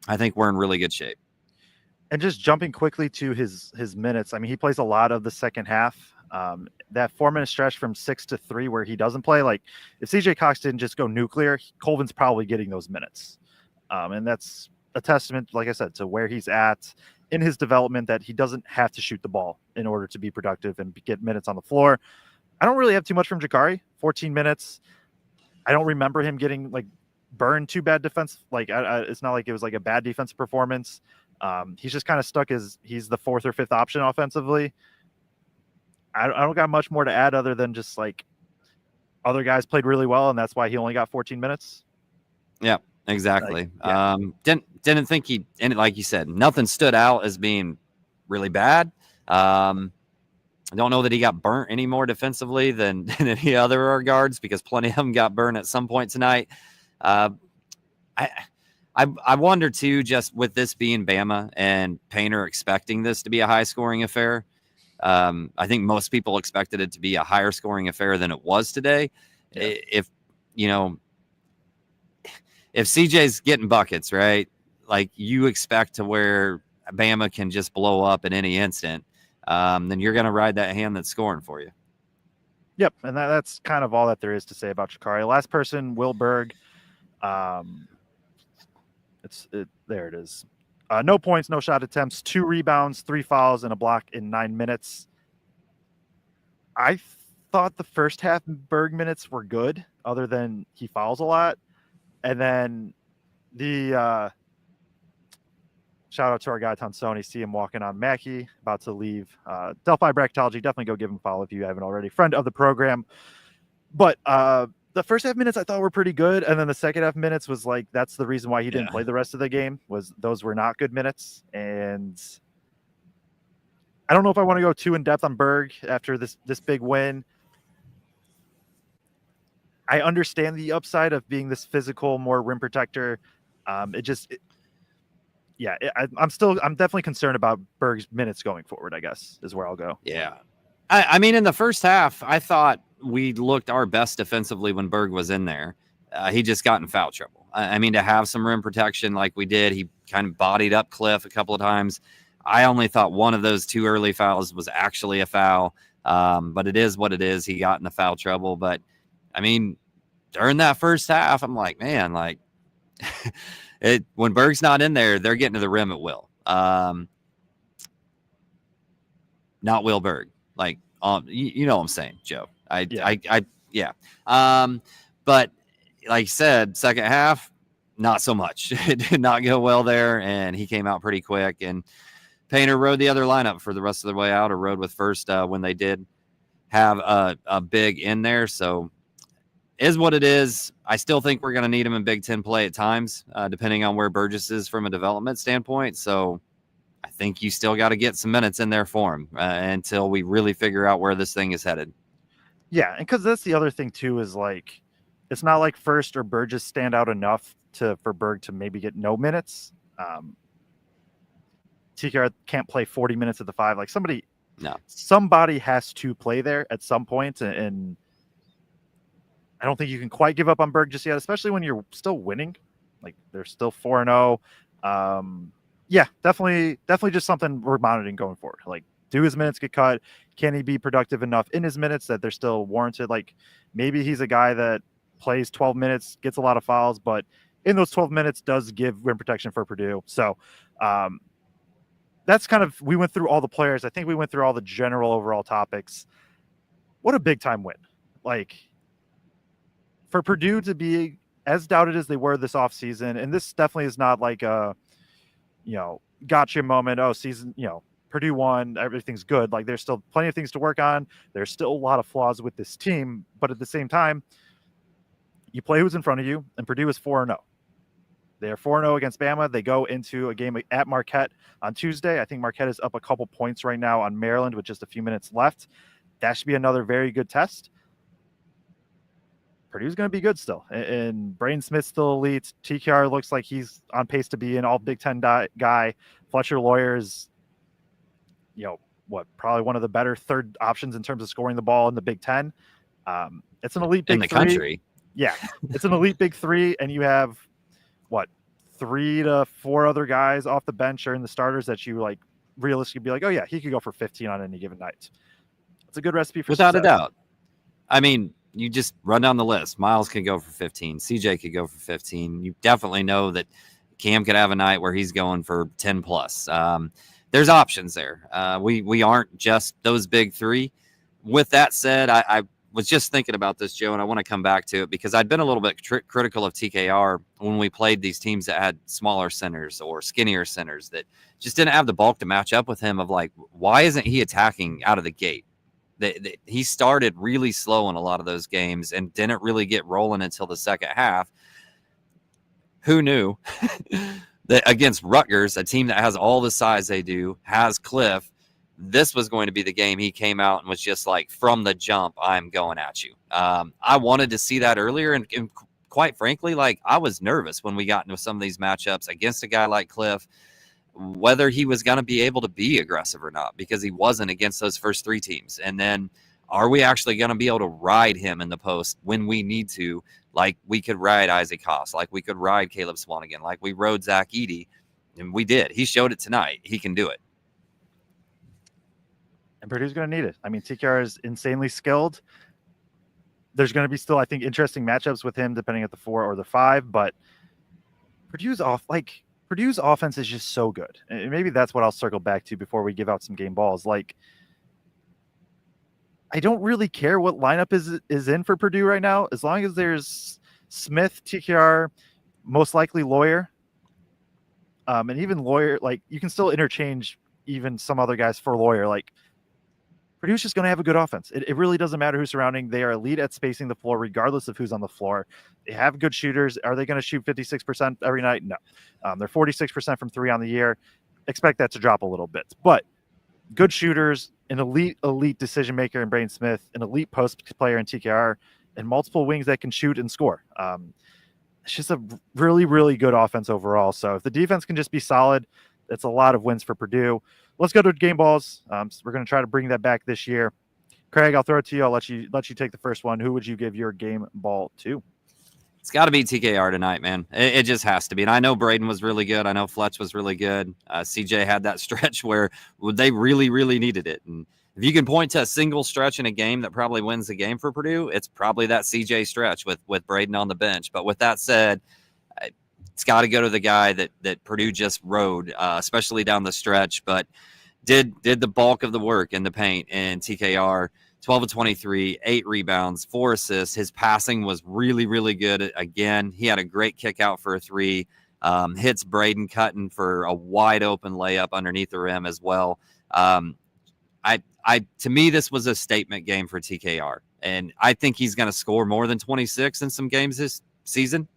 I think we're in really good shape. And just jumping quickly to his minutes, I mean, he plays a lot of the second half. That 4-minute stretch from 6 to 3 where he doesn't play, like if CJ Cox didn't just go nuclear, Colvin's probably getting those minutes. And that's a testament, like I said, to where he's at in his development, that he doesn't have to shoot the ball in order to be productive and get minutes on the floor. I don't really have too much from Jakari. 14 minutes. I don't remember him getting like burned too bad defense. Like it's not like it was like a bad defensive performance. He's just kind of stuck as he's the 4th or 5th option offensively. I don't got much more to add other than just like other guys played really well, and that's why he only got 14 minutes. Yeah. Exactly. Didn't think and like you said, nothing stood out as being really bad. I don't know that he got burnt any more defensively than any other guards because plenty of them got burned at some point tonight. I wonder too, just with this being Bama and Painter expecting this to be a high scoring affair. I think most people expected it to be a higher scoring affair than it was today. Yeah. If CJ's getting buckets, right, like you expect to where Bama can just blow up at any instant, then you're going to ride that hand that's scoring for you. Yep, and that's kind of all that there is to say about Jakari. Last person, Will Berg. There it is. No points, no shot attempts, 2 rebounds, 3 fouls, and a block in 9 minutes. I thought the first half Berg minutes were good, other than he fouls a lot. And then the shout out to our guy Tonsoni. See him walking on Mackey, about to leave. Delphi Bracketology, definitely go give him a follow if you haven't already. Friend of the program. But the first half minutes I thought were pretty good, and then the second half minutes was like that's the reason why he didn't play the rest of the game. Was those were not good minutes, and I don't know if I want to go too in depth on Berg after this big win. I understand the upside of being this physical, more rim protector. I'm definitely concerned about Berg's minutes going forward, I guess, is where I'll go. Yeah. I mean, in the first half, I thought we looked our best defensively when Berg was in there. He just got in foul trouble. I mean, to have some rim protection like we did, he kind of bodied up Cliff a couple of times. I only thought one of those 2 early fouls was actually a foul, but it is what it is. He got in the foul trouble. But, I mean, during that first half, I'm like, man, like, when Berg's not in there, they're getting to the rim at will. Not Will Berg. Like, you know what I'm saying, Joe. Yeah. But like I said, second half, not so much. It did not go well there, and he came out pretty quick. And Painter rode the other lineup for the rest of the way out, or rode with first when they did have a big in there. So is what it is. I still think we're going to need him in Big Ten play at times, depending on where Burgess is from a development standpoint. So I think you still got to get some minutes in there for him until we really figure out where this thing is headed. Yeah, and because that's the other thing too is like it's not like First or Burgess stand out enough for Berg to maybe get no minutes. TKR can't play 40 minutes at the 5. Like somebody has to play there at some point, and I don't think you can quite give up on Berg just yet, especially when you're still winning. Like they're still 4-0. Yeah, definitely just something we're monitoring going forward. Like, do his minutes get cut? Can he be productive enough in his minutes that they're still warranted? Like, maybe he's a guy that plays 12 minutes, gets a lot of fouls, but in those 12 minutes does give rim protection for Purdue. So that's kind of, we went through all the players. I think we went through all the general overall topics. What a big time win. Like, for Purdue to be as doubted as they were this offseason, and this definitely is not like a, gotcha moment. Oh, season, Purdue won, everything's good. Like there's still plenty of things to work on. There's still a lot of flaws with this team, but at the same time, you play who's in front of you, and Purdue is 4-0. They are 4-0 against Bama. They go into a game at Marquette on Tuesday. I think Marquette is up a couple points right now on Maryland with just a few minutes left. That should be another very good test. Purdue's going to be good still. And Braden Smith's still elite. TKR looks like he's on pace to be an all Big Ten guy. Fletcher Lawyer is, probably one of the better third options in terms of scoring the ball in the Big Ten. It's an elite Big in the three. Country. Yeah, it's an elite Big Three, and you have, 3 to 4 other guys off the bench or in the starters that you, realistically be like, oh, yeah, he could go for 15 on any given night. It's a good recipe for Without success. a doubt. I mean, you just run down the list. Miles could go for 15. CJ could go for 15. You definitely know that Cam could have a night where he's going for 10 plus. There's options there. We aren't just those big 3. With that said, I was just thinking about this, Joe, and I want to come back to it because I'd been a little bit critical of TKR when we played these teams that had smaller centers or skinnier centers that just didn't have the bulk to match up with him of why isn't he attacking out of the gate? He started really slow in a lot of those games and didn't really get rolling until the second half. Who knew that against Rutgers, a team that has all the size they do, has Cliff, this was going to be the game he came out and was just like, from the jump, I'm going at you. I wanted to see that earlier. And quite frankly, I was nervous when we got into some of these matchups against a guy like Cliff, whether he was going to be able to be aggressive or not, because he wasn't against those first 3 teams. And then are we actually going to be able to ride him in the post when we need to, like we could ride Isaac Haas, like we could ride Caleb Swanigan, like we rode Zach Edey, and we did. He showed it tonight. He can do it. And Purdue's going to need it. I mean, TKR is insanely skilled. There's going to be still, I think, interesting matchups with him depending at the 4 or the 5, but Purdue's offense is just so good. And maybe that's what I'll circle back to before we give out some game balls. I don't really care what lineup is in for Purdue right now, as long as there's Smith, TKR, most likely Lawyer. And even Lawyer, you can still interchange even some other guys for Lawyer. Purdue's just going to have a good offense. It really doesn't matter who's surrounding. They are elite at spacing the floor, regardless of who's on the floor. They have good shooters. Are they going to shoot 56% every night? No. They're 46% from three on the year. Expect that to drop a little bit. But good shooters, an elite decision maker in Braden Smith, an elite post player in TKR, and multiple wings that can shoot and score. It's just a really, really good offense overall. So if the defense can just be solid, that's a lot of wins for Purdue. Let's go to game balls. So we're going to try to bring that back this year. Craig, I'll throw it to you. I'll let you take the first one. Who would you give your game ball to? It's got to be TKR tonight, man. It just has to be. And I know Braden was really good. I know Fletch was really good. CJ had that stretch where they really, really needed it. And if you can point to a single stretch in a game that probably wins the game for Purdue, it's probably that CJ stretch with Braden on the bench. But with that said, it's got to go to the guy that Purdue just rode, especially down the stretch, but did the bulk of the work in the paint. And TKR, 12 of 23, 8 rebounds, 4 assists. His passing was really, really good. Again, he had a great kick out for a 3. Hits Braden Cutton for a wide open layup underneath the rim as well. To me, this was a statement game for TKR, and I think he's going to score more than 26 in some games this season.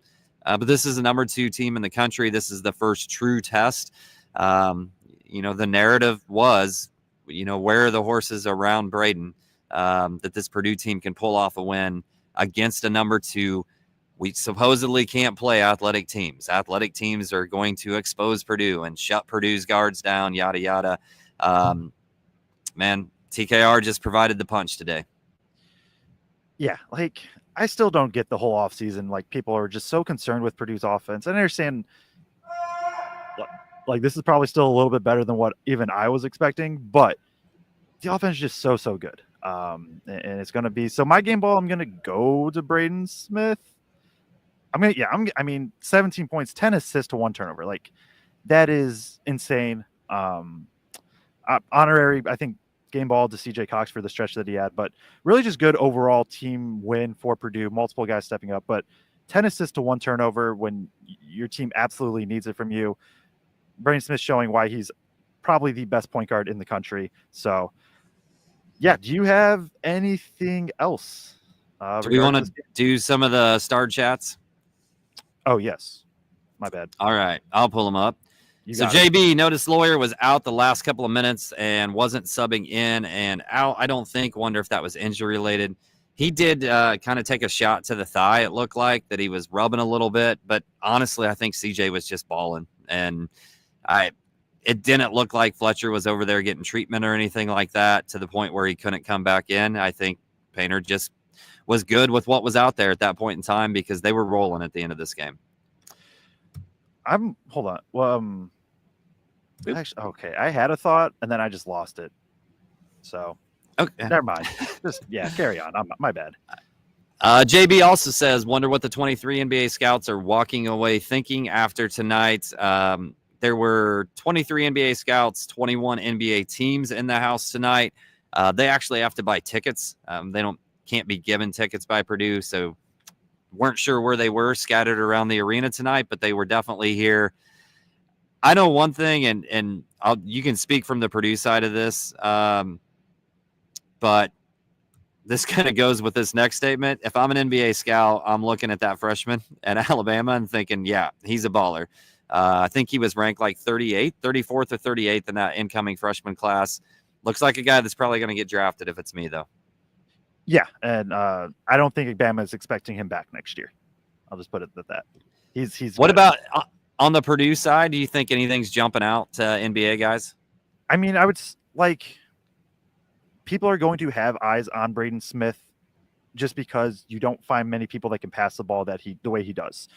But this is the number 2 team in the country. This is the first true test. The narrative was, where are the horses around Braden, that this Purdue team can pull off a win against a number 2. We supposedly can't play athletic teams. Athletic teams are going to expose Purdue and shut Purdue's guards down, yada, yada. Man, TKR just provided the punch today. Yeah, I still don't get the whole offseason. People are just so concerned with Purdue's offense. I understand, this is probably still a little bit better than what even I was expecting, but the offense is just so good. And it's going to be – so my game ball, I'm going to go to Braden Smith. 17 points, 10 assists to 1 turnover. That is insane. Honorary, I think, game ball to CJ Cox for the stretch that he had, but really just good overall team win for Purdue. Multiple guys stepping up, but 10 assists to 1 turnover when your team absolutely needs it from you. Braden Smith showing why he's probably the best point guard in the country. So, yeah, do you have anything else? Do we want to do some of the star chats? Oh, yes. My bad. All right. I'll pull them up. So JB, noticed Lawyer was out the last couple of minutes and wasn't subbing in and out. I don't think. Wonder if that was injury related. He did kind of take a shot to the thigh. It looked like that he was rubbing a little bit, but honestly, I think CJ was just balling, and it didn't look like Fletcher was over there getting treatment or anything like that to the point where he couldn't come back in. I think Painter just was good with what was out there at that point in time because they were rolling at the end of this game. Hold on. Well, actually, okay, I had a thought and then I just lost it. So, okay, never mind. Carry on. My bad. JB also says, wonder what the 23 NBA scouts are walking away thinking after tonight. There were 23 NBA scouts, 21 NBA teams in the house tonight. They actually have to buy tickets. They can't be given tickets by Purdue, so weren't sure where they were scattered around the arena tonight, but they were definitely here. I know one thing, and you can speak from the Purdue side of this, but this kind of goes with this next statement. If I'm an NBA scout, I'm looking at that freshman at Alabama and thinking, yeah, he's a baller. I think he was ranked 34th or 38th in that incoming freshman class. Looks like a guy that's probably going to get drafted if it's me, though. Yeah, and I don't think Alabama is expecting him back next year. I'll just put it at that. He's. What about on the Purdue side? Do you think anything's jumping out to NBA guys? I mean, I would people are going to have eyes on Braden Smith just because you don't find many people that can pass the ball the way he does.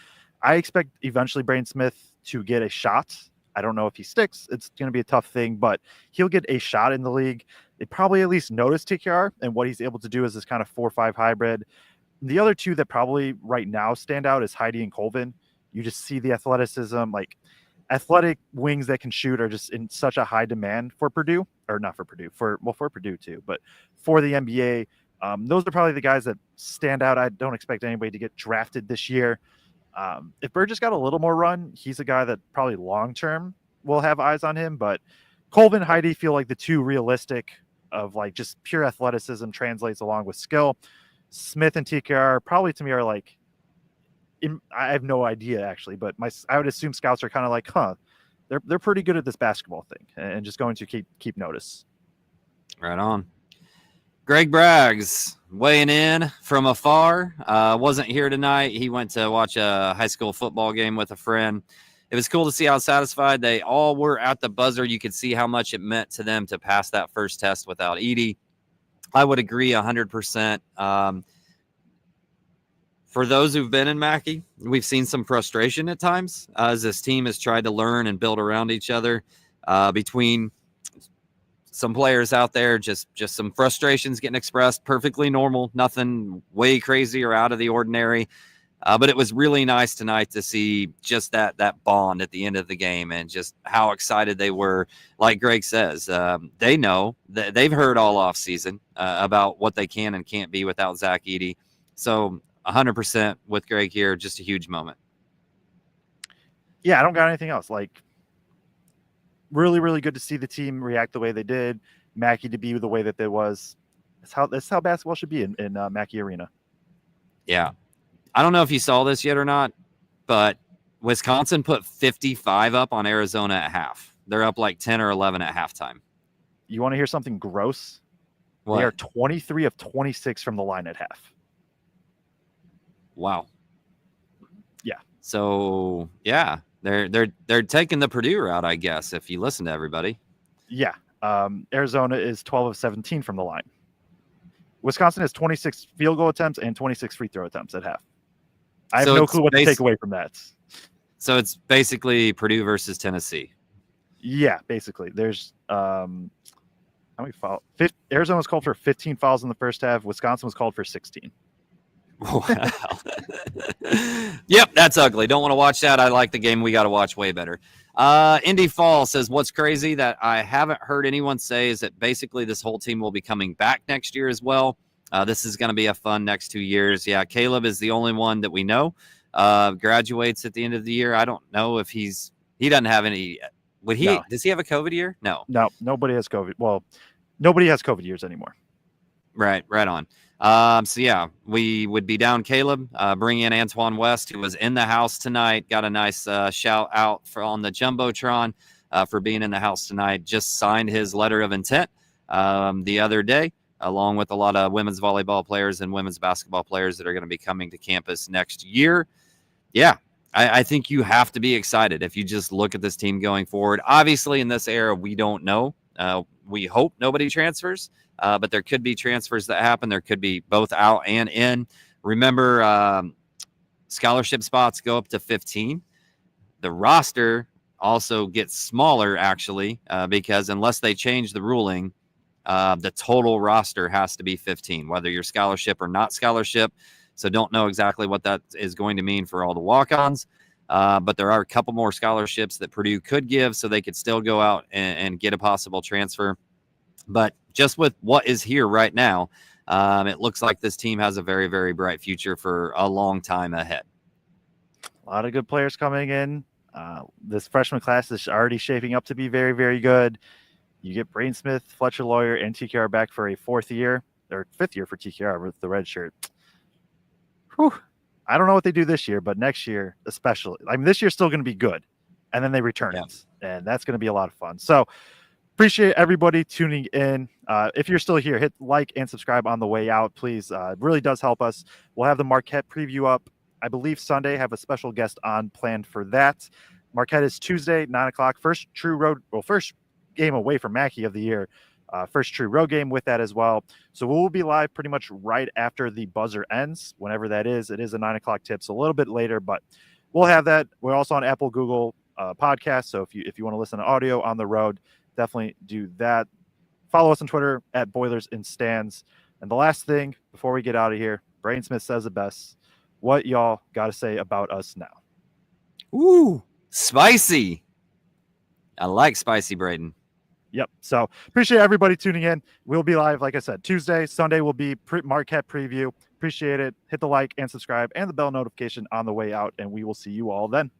I expect eventually Braden Smith to get a shot. I don't know if he sticks. It's going to be a tough thing, but he'll get a shot in the league. They probably at least notice TKR and what he's able to do as this kind of 4-5 hybrid. The other two that probably right now stand out is Heidi and Colvin. You just see the athleticism, athletic wings that can shoot are just in such a high demand for Purdue, or not for Purdue, for Purdue too, but for the NBA. Those are probably the guys that stand out. I don't expect anybody to get drafted this year. If Burgess got a little more run, he's a guy that probably long-term will have eyes on him, but Colvin, Heidi feel like the two realistic, 4-5 guys. I think Braden Smith is going to of like just pure athleticism translates along with skill. Smith and TKR probably to me are like, I have no idea actually, but I would assume scouts are kind of like, they're pretty good at this basketball thing and just going to keep notice. Right on. Greg Braggs weighing in from afar. Wasn't here tonight. He went to watch a high school football game with a friend. It was cool to see how satisfied they all were at the buzzer. You could see how much it meant to them to pass that first test without Edie. I would agree 100%. For those who've been in Mackey, we've seen some frustration at times as this team has tried to learn and build around each other. Between some players out there, just some frustrations getting expressed, perfectly normal, nothing way crazy or out of the ordinary. But it was really nice tonight to see just that bond at the end of the game and just how excited they were. Like Greg says, they know that they've heard all off season about what they can and can't be without Zach Edey. So 100% with Greg here, just a huge moment. Yeah, I don't got anything else. Like, really, really good to see the team react the way they did. Mackey to be the way that there was. That's how basketball should be in Mackey Arena. Yeah. I don't know if you saw this yet or not, but Wisconsin put 55 up on Arizona at half. They're up like 10 or 11 at halftime. You want to hear something gross? What? They are 23 of 26 from the line at half. Wow. Yeah. So, yeah, they're taking the Purdue route, I guess, if you listen to everybody. Yeah. Arizona is 12 of 17 from the line. Wisconsin has 26 field goal attempts and 26 free throw attempts at half. I have no clue what to take away from that. So it's basically Purdue versus Tennessee. Yeah, basically. There's how many fouls? Arizona was called for 15 fouls in the first half. Wisconsin was called for 16. Wow. Yep, that's ugly. Don't want to watch that. I like the game we got to watch way better. Indy Fall says, what's crazy that I haven't heard anyone say is that basically this whole team will be coming back next year as well. This is going to be a fun next 2 years. Yeah, Caleb is the only one that we know graduates at the end of the year. I don't know if he doesn't have any. Does he have a COVID year? No, nobody has COVID. Well, nobody has COVID years anymore. Right on. So yeah, we would be down Caleb, bring in Antoine West, who was in the house tonight. Got a nice shout out on the Jumbotron for being in the house tonight. Just signed his letter of intent the other day, along with a lot of women's volleyball players and women's basketball players that are going to be coming to campus next year. Yeah, I think you have to be excited if you just look at this team going forward. Obviously, in this era, we don't know. We hope nobody transfers, but there could be transfers that happen. There could be both out and in. Remember, scholarship spots go up to 15. The roster also gets smaller, actually, because unless they change the ruling, the total roster has to be 15, whether you're scholarship or not scholarship. So don't know exactly what that is going to mean for all the walk-ons. But there are a couple more scholarships that Purdue could give, so they could still go out and get a possible transfer. But just with what is here right now, it looks like this team has a very, very bright future for a long time ahead. A lot of good players coming in. This freshman class is already shaping up to be very, very good. You get Braden Smith, Fletcher Lawyer, and TKR back for a fifth year for TKR with the red shirt. Whew. I don't know what they do this year, but next year especially. I mean, this year's still going to be good, and then they return it, and that's going to be a lot of fun. So appreciate everybody tuning in. If you're still here, hit like and subscribe on the way out, please. It really does help us. We'll have the Marquette preview up, I believe, Sunday. Have a special guest on planned for that. Marquette is Tuesday, 9 o'clock. First game away from Mackey of the year. First true road game with that as well. So we'll be live pretty much right after the buzzer ends, whenever that is. It is a 9 o'clock tip, so a little bit later, but we'll have that. We're also on Apple, Google podcasts. So if you want to listen to audio on the road, definitely do that. Follow us on Twitter at Boilers in Stands. And the last thing before we get out of here, Braden Smith says it best. What y'all got to say about us now? Ooh, spicy. I like spicy, Braden. Yep. So appreciate everybody tuning in. We'll be live, like I said, Tuesday. Sunday will be Marquette preview. Appreciate it. Hit the like and subscribe and the bell notification on the way out, and we will see you all then.